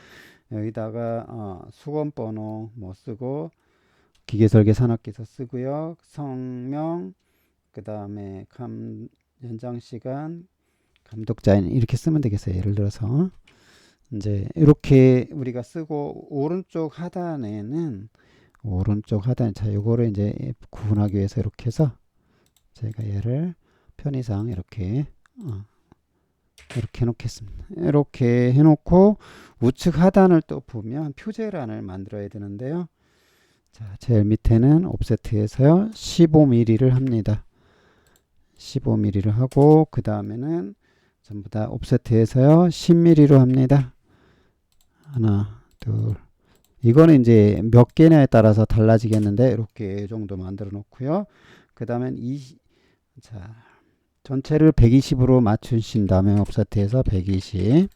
여기다가 수건 번호 뭐 쓰고 기계설계 산업기사 쓰고요. 성명 그 다음에 연장 시간 감독자인 이렇게 쓰면 되겠어요. 예를 들어서 이제 이렇게 우리가 쓰고 오른쪽 하단에 자 요거를 이제 구분하기 위해서 이렇게 해서 제가 얘를 편의상 이렇게 해놓겠습니다. 이렇게 해놓고 우측 하단을 또 보면 표제란을 만들어야 되는데요. 자, 제일 밑에는 옵셋에서요 15mm를 합니다. 15mm를 하고 그 다음에는 전부 다 옵셋에서요 10mm로 합니다. 하나, 둘. 이거는 이제 몇 개냐에 따라서 달라지겠는데 이렇게 정도 만들어 놓고요. 그 다음엔 자, 전체를 120으로 맞추신 다음에 옵셋에서 120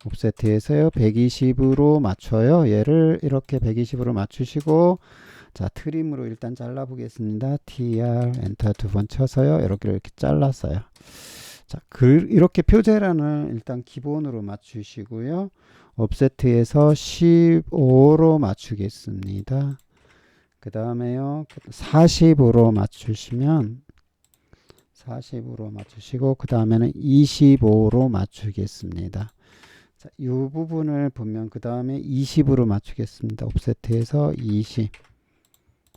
옵셋에서요 120으로 맞춰요. 얘를 이렇게 120으로 맞추시고 자 트림으로 일단 잘라 보겠습니다. TR 엔터 두 번 쳐서요 이렇게 잘랐어요. 자 이렇게 표제란을 일단 기본으로 맞추시고요. 옵셋에서 15로 맞추겠습니다. 그 다음에요 40으로 맞추시면 40으로 맞추시고 그 다음에는 25로 맞추겠습니다. 자, 이 부분을 보면 그 다음에 20으로 맞추겠습니다. 옵셋에서 20.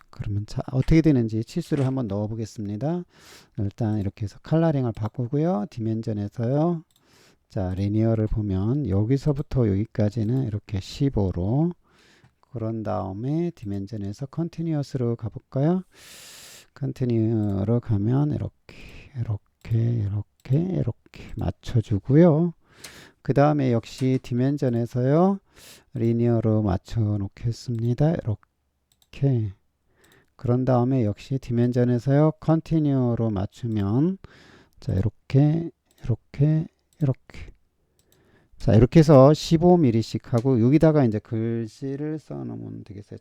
그러면 자 어떻게 되는지 치수를 한번 넣어 보겠습니다. 일단 이렇게 해서 컬러링을 바꾸고요. 디멘전에서요. 자 리니어를 보면 여기서부터 여기까지는 이렇게 15로 그런 다음에 디멘전에서 컨티뉴어스로 가볼까요? 컨티뉴어로 가면 이렇게 맞춰주고요. 그 다음에 역시 디멘전에서요 리니어로 맞춰 놓겠습니다. 이렇게 그런 다음에 역시 디멘전에서요 컨티뉴어로 맞추면 자 이렇게 자 이렇게 해서 15mm씩 하고 여기다가 이제 글씨를 써 놓으면 되겠어요.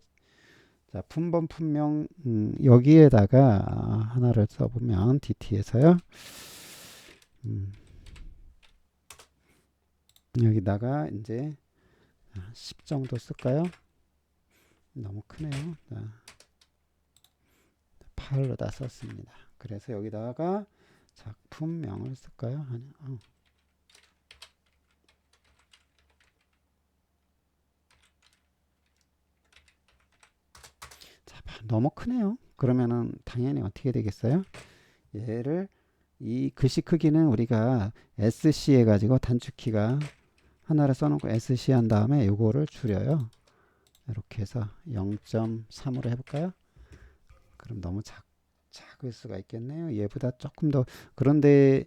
자 품번 품명 여기에다가 하나를 써보면 DT에서요 여기다가 이제 10 정도 쓸까요? 너무 크네요. 8로 다 썼습니다. 그래서 여기다가 작품명을 쓸까요? 자, 너무 크네요. 그러면은 당연히 어떻게 되겠어요? 얘를 이 글씨 크기는 우리가 SC 해가지고 단축키가 하나를 써놓고 SC 한 다음에 요거를 줄여요. 이렇게 해서 0.3으로 해볼까요? 그럼 너무 작을 수가 있겠네요. 얘보다 조금 더. 그런데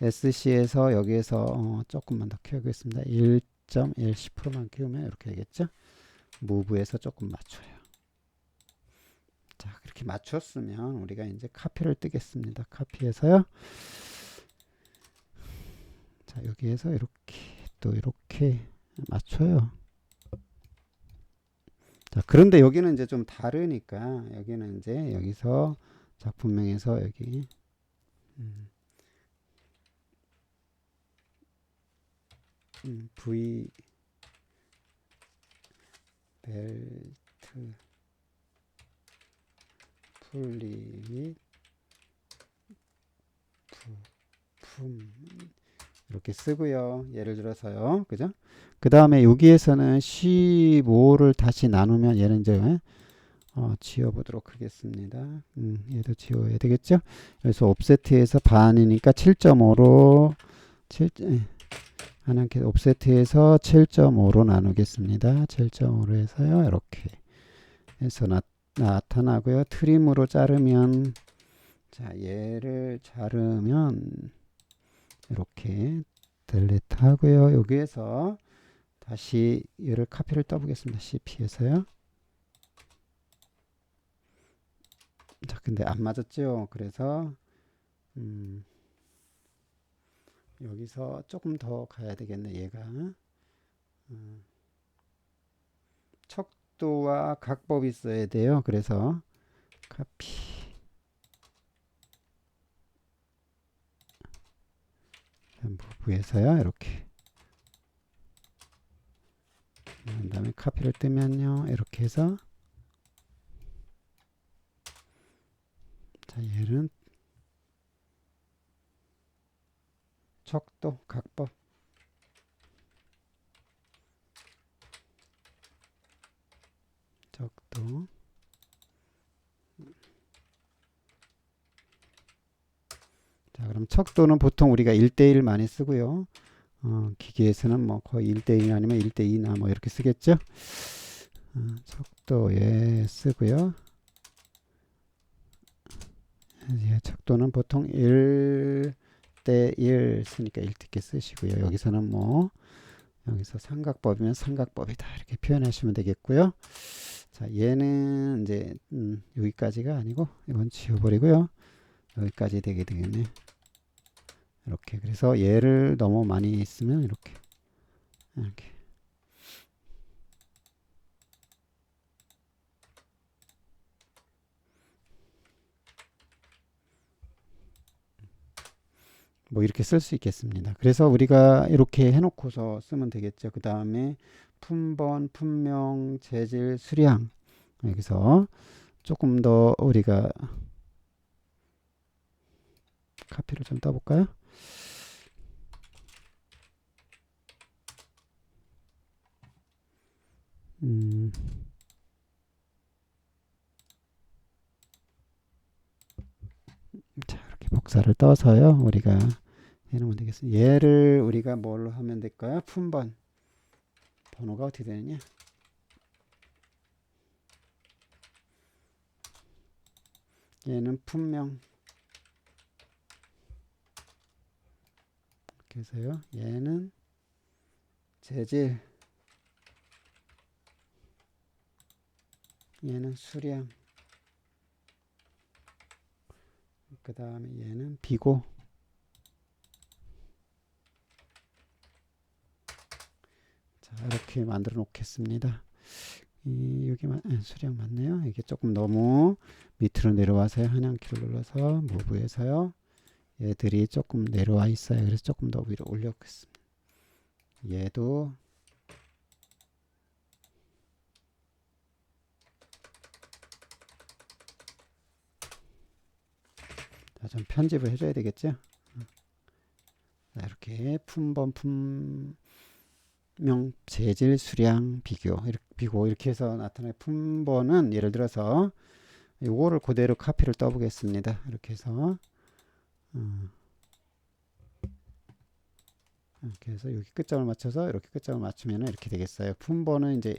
SC에서 여기에서 조금만 더 키우겠습니다. 1.1 10%만 키우면 이렇게 되겠죠. 무브에서 조금 맞춰요. 자, 그렇게 맞췄으면 우리가 이제 카피를 뜨겠습니다. 카피해서요. 자, 여기에서 이렇게 또 이렇게 맞춰요. 자, 그런데 여기는 이제 좀 다르니까 여기는 이제 여기서 작품명에서 여기 V 벨트 풀리 및 부품 이렇게 쓰고요. 예를 들어서요. 그죠? 그 다음에 여기에서는 15를 다시 나누면 얘는 이제 지워보도록 하겠습니다. 얘도 지워야 되겠죠? 그래서 옵세트에서 반이니까 7.5로 하나 옵세트에서 7.5로 나누겠습니다. 7.5로 해서요. 이렇게 해서 나타나고요. 트림으로 자르면 자, 얘를 자르면 이렇게 델레트 하고요. 여기에서 다시 얘를 카피를 떠보겠습니다. CP에서요. 자, 근데 안 맞았죠. 그래서 여기서 조금 더 가야 되겠네. 얘가 척도와 각법이 있어야 돼요. 그래서 카피 무브에서요. 이렇게 그 다음에 카피를 뜨면요. 이렇게 해서 자, 얘는 척도 각법 척도 자, 그럼 척도는 보통 우리가 1대1 많이 쓰고요. 기계에서는 뭐 거의 1대1 아니면 1대2나 뭐 이렇게 쓰겠죠. 척도에 쓰고요. 척도는 보통 1대1 쓰니까 1대1 쓰시고요. 여기서는 뭐 여기서 삼각법이면 삼각법이다 이렇게 표현하시면 되겠고요. 자, 얘는 이제 여기까지가 아니고 이건 지워버리고요. 여기까지 되게 되겠네. 이렇게. 그래서 얘를 너무 많이 쓰면 이렇게 뭐 이렇게 쓸 수 있겠습니다. 그래서 우리가 이렇게 해놓고서 쓰면 되겠죠. 그 다음에 품번, 품명, 재질, 수량 여기서 조금 더 우리가 카피를 좀 떠볼까요? 자, 이렇게 복사를 떠서요. 우리가 해놓으면 되겠습니다. 얘를 우리가 뭘로 하면 될까요? 품번. 번호가 어떻게 되느냐? 얘는 품명. 이렇게 해서요. 얘는 재질. 얘는 수량. 그 다음에 얘는 비고. 자, 이렇게 만들어 놓겠습니다. 여기만 수량 맞네요. 이게 조금 너무 밑으로 내려와서요. 한양키를 눌러서 무브에서요. 얘들이 조금 내려와 있어요. 그래서 조금 더 위로 올려보겠습니다. 얘도 좀 편집을 해줘야 되겠죠. 자, 이렇게 품번, 품명, 재질, 수량, 비교 이렇게 해서 나타나는 품번은 예를 들어서 요거를 그대로 카피를 떠보겠습니다. 이렇게 해서 이렇게 해서 여기 끝점을 맞춰서 이렇게 끝점을 맞추면 이렇게 되겠어요. 품번은 이제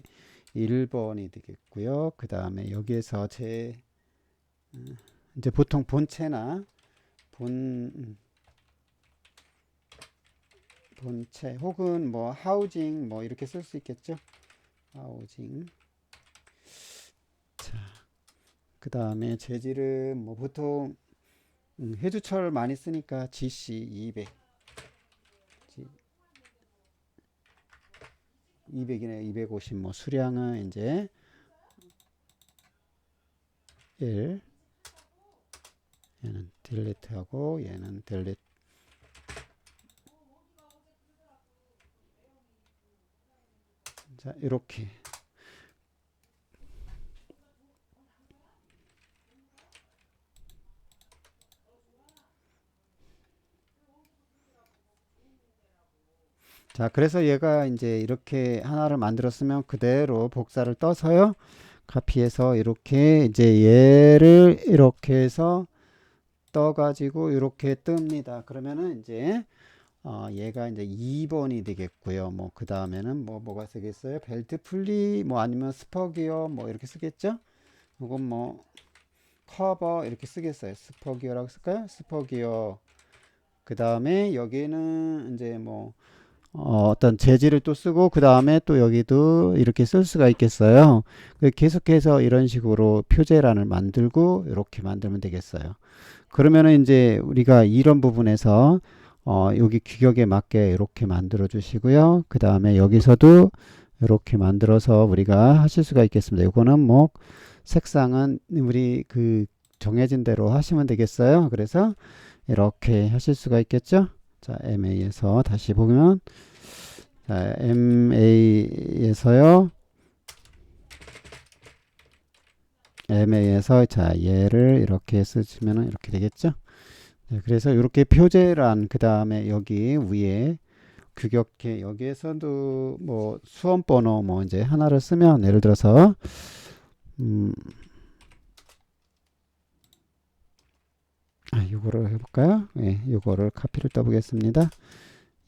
1번이 되겠고요. 그 다음에 여기에서 이제 보통 본체나 본체 혹은 뭐 하우징 뭐 이렇게 쓸 수 있겠죠. 하우징. 자, 그 다음에 재질은 뭐 보통 해주철 많이 쓰니까 GC 200 200이네 250 뭐 수량은 이제 1 얘는 딜리트 하고 얘는 딜리트. 자 이렇게 자 그래서 얘가 이제 이렇게 하나를 만들었으면 그대로 복사를 떠서요 카피해서 이렇게 이제 얘를 이렇게 해서 떠 가지고 이렇게 뜹니다. 그러면은 이제 얘가 이제 2번이 되겠고요. 뭐 그 다음에는 뭐가 쓰겠어요? 벨트 풀리 뭐 아니면 스퍼기어 뭐 이렇게 쓰겠죠? 이건 뭐 커버 이렇게 쓰겠어요. 스퍼기어라고 쓸까요? 스퍼기어. 그 다음에 여기는 이제 뭐 어떤 재질을 또 쓰고 그 다음에 또 여기도 이렇게 쓸 수가 있겠어요. 계속해서 이런 식으로 표제란을 만들고 이렇게 만들면 되겠어요. 그러면은 이제 우리가 이런 부분에서 여기 규격에 맞게 이렇게 만들어 주시고요. 그 다음에 여기서도 이렇게 만들어서 우리가 하실 수가 있겠습니다. 이거는 뭐 색상은 우리 그 정해진 대로 하시면 되겠어요. 그래서 이렇게 하실 수가 있겠죠. 자, MA에서 다시 보면 자, MA에서요. MA에서 자, 얘를 이렇게 쓰시면 이렇게 되겠죠. 네, 그래서 이렇게 표제란 그 다음에 여기 위에 규격해 여기에서도 뭐 수험 번호 뭐 이제 하나를 쓰면 예를 들어서 요거를 해볼까요? 예, 요거를 카피를 떠보겠습니다.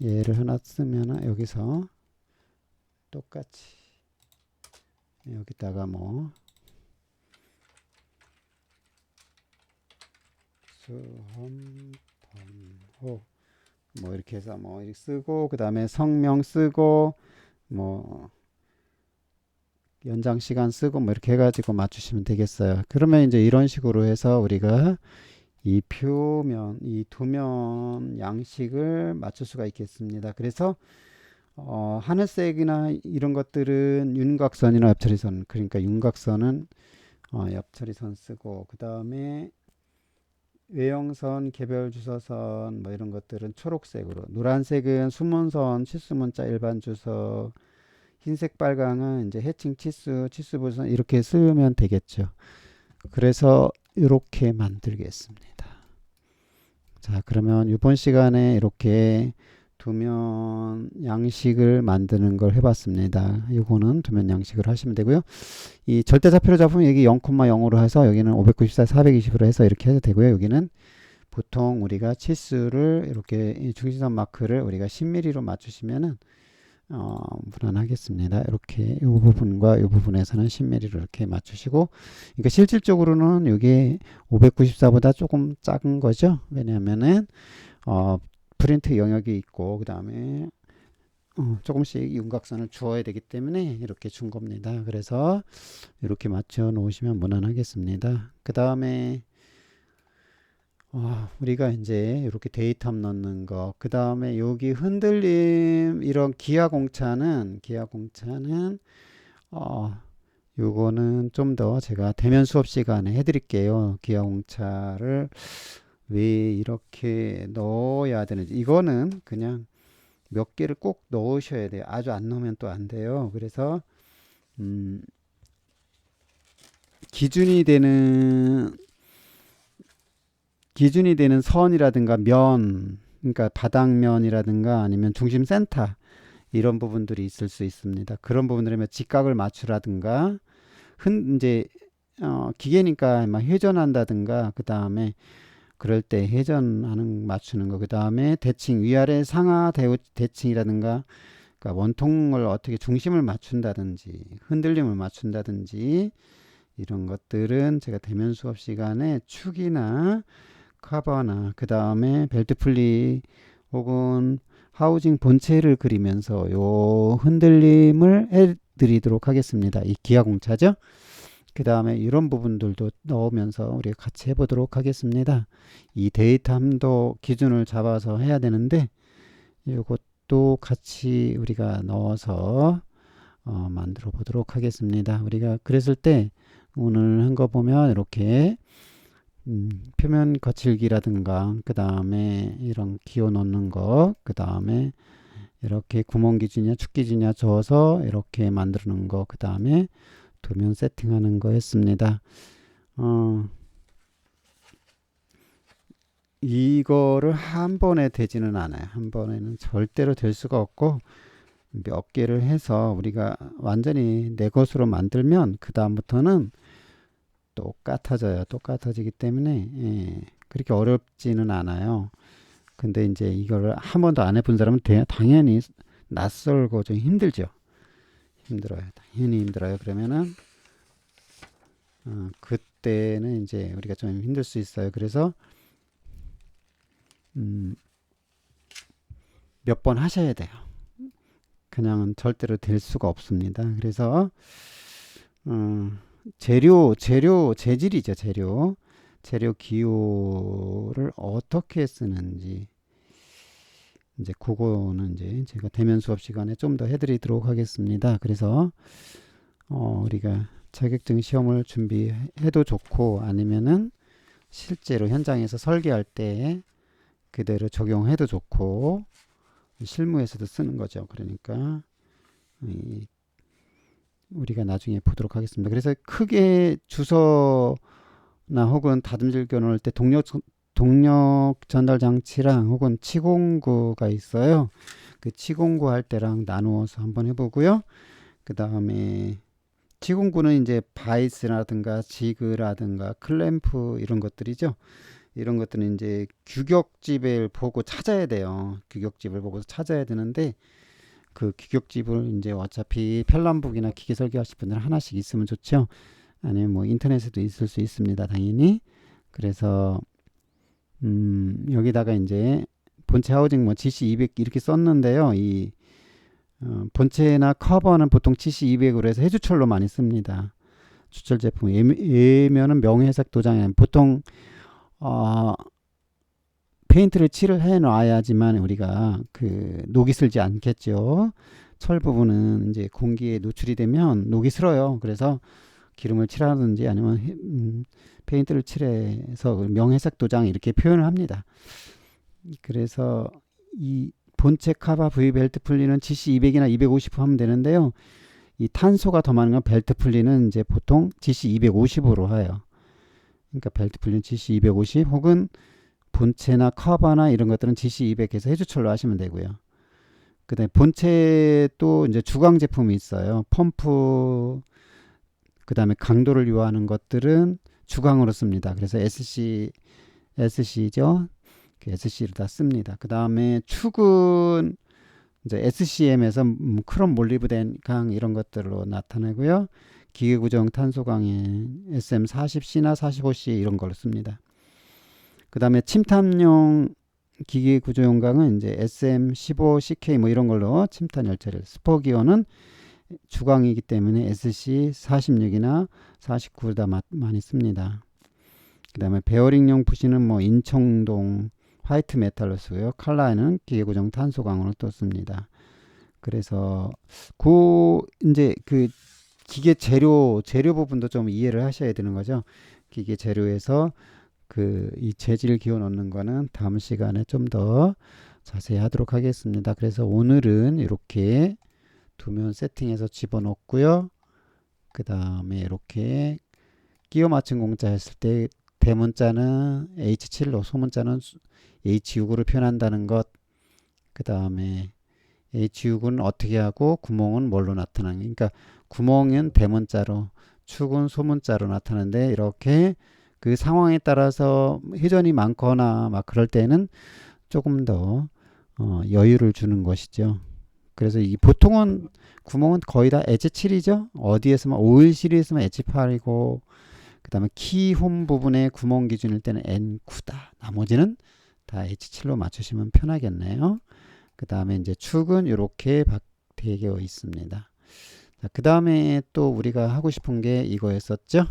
얘를 하나 쓰면 여기서 똑같이 여기다가 뭐 수험 번호 뭐 이렇게 해서 뭐 이렇게 쓰고 그 다음에 성명 쓰고 뭐 연장 시간 쓰고 뭐 이렇게 해가지고 맞추시면 되겠어요. 그러면 이제 이런 식으로 해서 우리가 이 표면, 이 도면 양식을 맞출 수가 있겠습니다. 그래서 하늘색이나 이런 것들은 윤곽선이나 옆처리선, 그러니까 윤곽선은 옆처리선 쓰고 그 다음에 외형선, 개별 주소선 뭐 이런 것들은 초록색으로, 노란색은 수문선, 치수문자 일반 주소, 흰색 빨강은 이제 해칭 치수, 치수 부선 이렇게 쓰면 되겠죠. 그래서 이렇게 만들겠습니다. 자, 그러면 이번 시간에 이렇게 도면 양식을 만드는 걸 해봤습니다. 이거는 도면 양식을 하시면 되고요. 이 절대좌표로 잡으면 여기 0,0으로 해서 여기는 594, 420으로 해서 이렇게 해도 되고요. 여기는 보통 우리가 치수를 이렇게 중심선 마크를 우리가 10mm로 맞추시면은 무난하겠습니다. 이렇게 이 부분과 이 부분에서는 10mm로 이렇게 맞추시고, 그러니까 실질적으로는 이게 594보다 조금 작은 거죠. 왜냐하면은 프린트 영역이 있고 그 다음에 조금씩 윤곽선을 주어야 되기 때문에 이렇게 준 겁니다. 그래서 이렇게 맞춰 놓으시면 무난하겠습니다. 그 다음에 우리가 이제 이렇게 데이터 넣는 거, 그 다음에 여기 흔들림 이런 기하공차는 요거는 좀 더 제가 대면 수업 시간에 해드릴게요. 기하공차를 왜 이렇게 넣어야 되는지, 이거는 그냥 몇 개를 꼭 넣으셔야 돼요. 아주 안 넣으면 또 안 돼요. 그래서 기준이 되는 선이라든가 면, 그러니까 바닥면이라든가 아니면 중심 센터 이런 부분들이 있을 수 있습니다. 그런 부분들이면 직각을 맞추라든가 이제 기계니까 막 회전한다든가 그 다음에 그럴 때 회전하는 맞추는 거 그 다음에 대칭 위아래 상하 대칭이라든가 그러니까 원통을 어떻게 중심을 맞춘다든지 흔들림을 맞춘다든지 이런 것들은 제가 대면 수업 시간에 축이나 커버나 그 다음에 벨트 풀리 혹은 하우징 본체를 그리면서 요 흔들림을 해드리도록 하겠습니다. 이 기아공차죠. 그 다음에 이런 부분들도 넣으면서 우리가 같이 해보도록 하겠습니다. 이 데이터 함도 기준을 잡아서 해야 되는데 이것도 같이 우리가 넣어서 만들어 보도록 하겠습니다. 우리가 그랬을 때 오늘 한 거 보면 이렇게 표면 거칠기라든가 그 다음에 이런 기호 넣는 거 그 다음에 이렇게 구멍 기준이냐 축 기준이냐 줘서 이렇게 만드는 거 그 다음에 도면 세팅하는 거 했습니다. 이거를 한 번에 되지는 않아요. 한 번에는 절대로 될 수가 없고 몇 개를 해서 우리가 완전히 내 것으로 만들면 그 다음부터는 똑같아져요. 똑같아지기 때문에 그렇게 어렵지는 않아요. 근데 이제 이거를 한 번도 안 해본 사람은 당연히 낯설고 좀 힘들죠. 힘들어요. 당연히 힘들어요. 그러면은 그때는 이제 우리가 좀 힘들 수 있어요. 그래서 몇 번 하셔야 돼요. 그냥은 절대로 될 수가 없습니다. 그래서 재질이죠. 재료 기호를 어떻게 쓰는지 이제 그거는 이제 제가 대면 수업 시간에 좀 더 해드리도록 하겠습니다. 그래서 우리가 자격증 시험을 준비해도 좋고 아니면은 실제로 현장에서 설계할 때 그대로 적용해도 좋고 실무에서도 쓰는 거죠. 그러니까 우리가 나중에 보도록 하겠습니다. 그래서 크게 주소나 혹은 다듬질겨 놓을 때 동력 전달 장치랑 혹은 치공구가 있어요. 그 치공구 할 때랑 나누어서 한번 해보고요. 그 다음에 치공구는 이제 바이스라든가 지그라든가 클램프 이런 것들이죠. 이런 것들은 이제 규격집을 보고 찾아야 돼요. 규격집을 보고 찾아야 되는데 그 규격집을 이제 어차피 편람북이나 기계 설계하실 분들 하나씩 있으면 좋죠. 아니면 뭐 인터넷에도 있을 수 있습니다. 당연히. 그래서 여기다가 이제 본체 하우징 뭐 GC200 이렇게 썼는데요. 이 본체나 커버는 보통 GC200으로 해서 해주철로 많이 씁니다. 주철 제품 예면은 명회색 도장에 보통 페인트를 칠을 해 놔야지만 우리가 그 녹이 슬지 않겠죠. 철 부분은 이제 공기에 노출이 되면 녹이 슬어요. 그래서 기름을 칠하든지 아니면 페인트를 칠해서 명회색 도장 이렇게 표현을 합니다. 그래서 이 본체 카바 V 벨트 풀리는 GC200이나 250 하면 되는데요. 이 탄소가 더 많은 건 벨트 풀리는 이제 보통 GC250으로 해요. 그러니까 벨트 풀리는 GC250 혹은 본체나 커버나 이런 것들은 GC200에서 해주철로 하시면 되고요. 그 다음에 본체도 이제 주광 제품이 있어요. 펌프, 그 다음에 강도를 요하는 것들은 주광으로 씁니다. 그래서 SC죠. SC를 다 씁니다. 그 다음에 축은 이제 SCM에서 크롬 몰리브덴 강 이런 것들로 나타내고요. 기계구정 탄소강에 SM40C나 45C 이런 걸로 씁니다. 그 다음에 침탄용 기계구조용강은 이제 SM15CK 뭐 이런 걸로 침탄 열차를 스포기어는 주광이기 때문에 SC46이나 49다 많이 씁니다. 그 다음에 베어링용 부시는 뭐 인청동 화이트 메탈로 쓰고요. 칼라에는 기계구정 탄소광으로 또 씁니다. 그래서 이제 그 기계 재료 부분도 좀 이해를 하셔야 되는 거죠. 기계 재료에서 이 재질 기호 넣는 거는 다음 시간에 좀 더 자세히 하도록 하겠습니다. 그래서 오늘은 이렇게 두면 세팅해서 집어넣고요. 그 다음에 이렇게 끼워 맞춘 공자 했을 때 대문자는 H7로 소문자는 H6으로 표현한다는 것. 그 다음에 H6은 어떻게 하고 구멍은 뭘로 나타나는. 그러니까 구멍은 대문자로 축은 소문자로 나타나는데 이렇게 그 상황에 따라서 회전이 많거나 막 그럴 때는 조금 더 여유를 주는 것이죠. 그래서 이 보통은 구멍은 거의 다 엣지 7이죠. 어디에서만 오일실에서만 엣지 8이고 그 다음에 키홈 부분의 구멍 기준일 때는 N9다. 나머지는 다 엣지 7로 맞추시면 편하겠네요. 그 다음에 이제 축은 이렇게 되어 있습니다. 그 다음에 또 우리가 하고 싶은 게 이거였었죠.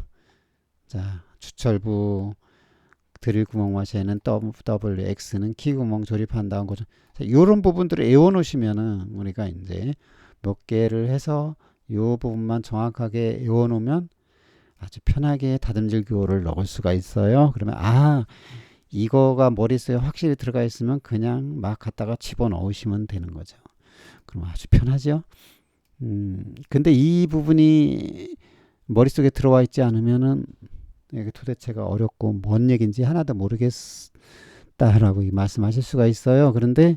자, 주철부 드릴 구멍 와시에는 WX는 키 구멍 조립한다는 거죠. 이런 부분들을 외워 놓으시면은 우리가 이제 몇 개를 해서 이 부분만 정확하게 외워 놓으면 아주 편하게 다듬질 기호를 넣을 수가 있어요. 그러면 이거가 머릿속에 확실히 들어가 있으면 그냥 막 갖다가 집어넣으시면 되는 거죠. 그럼 아주 편하죠. 근데 이 부분이 머릿속에 들어와 있지 않으면은 이게 도대체가 어렵고 뭔 얘기인지 하나도 모르겠다라고 말씀하실 수가 있어요. 그런데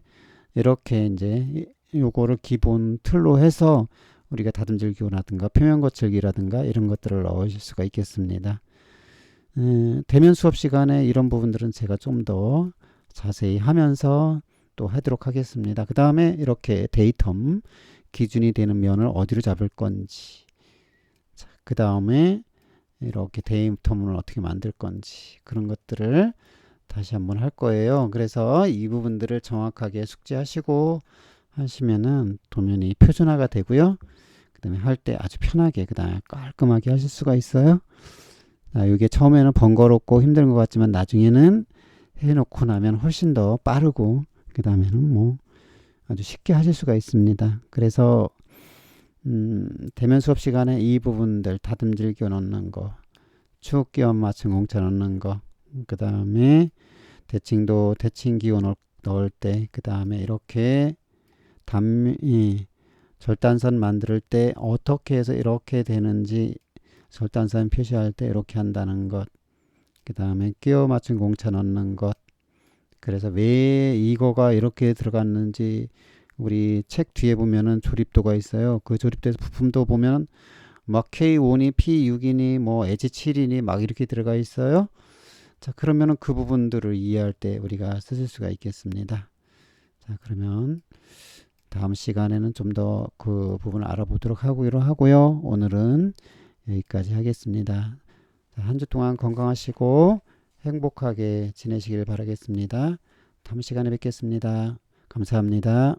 이렇게 이제 요거를 기본 틀로 해서 우리가 다듬질 기호라든가 표면 거칠기라든가 이런 것들을 넣으실 수가 있겠습니다. 대면 수업 시간에 이런 부분들은 제가 좀 더 자세히 하면서 또 하도록 하겠습니다. 그 다음에 이렇게 데이텀 기준이 되는 면을 어디로 잡을 건지, 그 다음에 이렇게 데이텀을 어떻게 만들 건지 그런 것들을 다시 한번 할 거예요. 그래서 이 부분들을 정확하게 숙지하시고 하시면은 도면이 표준화가 되고요. 그 다음에 할 때 아주 편하게 그 다음에 깔끔하게 하실 수가 있어요. 이게 처음에는 번거롭고 힘든 것 같지만 나중에는 해놓고 나면 훨씬 더 빠르고 그 다음에는 뭐 아주 쉽게 하실 수가 있습니다. 그래서 대면 수업 시간에 이 부분들 다듬질 끼워 넣는 거, 축 끼워 맞춘 공차 넣는 거, 그 다음에 대칭도 대칭 기호 넣을 때, 그 다음에 이렇게 절단선 만들 때 어떻게 해서 이렇게 되는지 절단선 표시할 때 이렇게 한다는 것, 그 다음에 끼워 맞춘 공차 넣는 것, 그래서 왜 이거가 이렇게 들어갔는지 우리 책 뒤에 보면은 조립도가 있어요. 그 조립도 부품도 보면 막 K5니 P6이니 뭐 엣지 7이니 막 이렇게 들어가 있어요. 자, 그러면은 그 부분들을 이해할 때 우리가 쓰실 수가 있겠습니다. 자, 그러면 다음 시간에는 좀 더 그 부분을 알아보도록 하고요. 오늘은 여기까지 하겠습니다. 한 주 동안 건강하시고 행복하게 지내시길 바라겠습니다. 다음 시간에 뵙겠습니다. 감사합니다.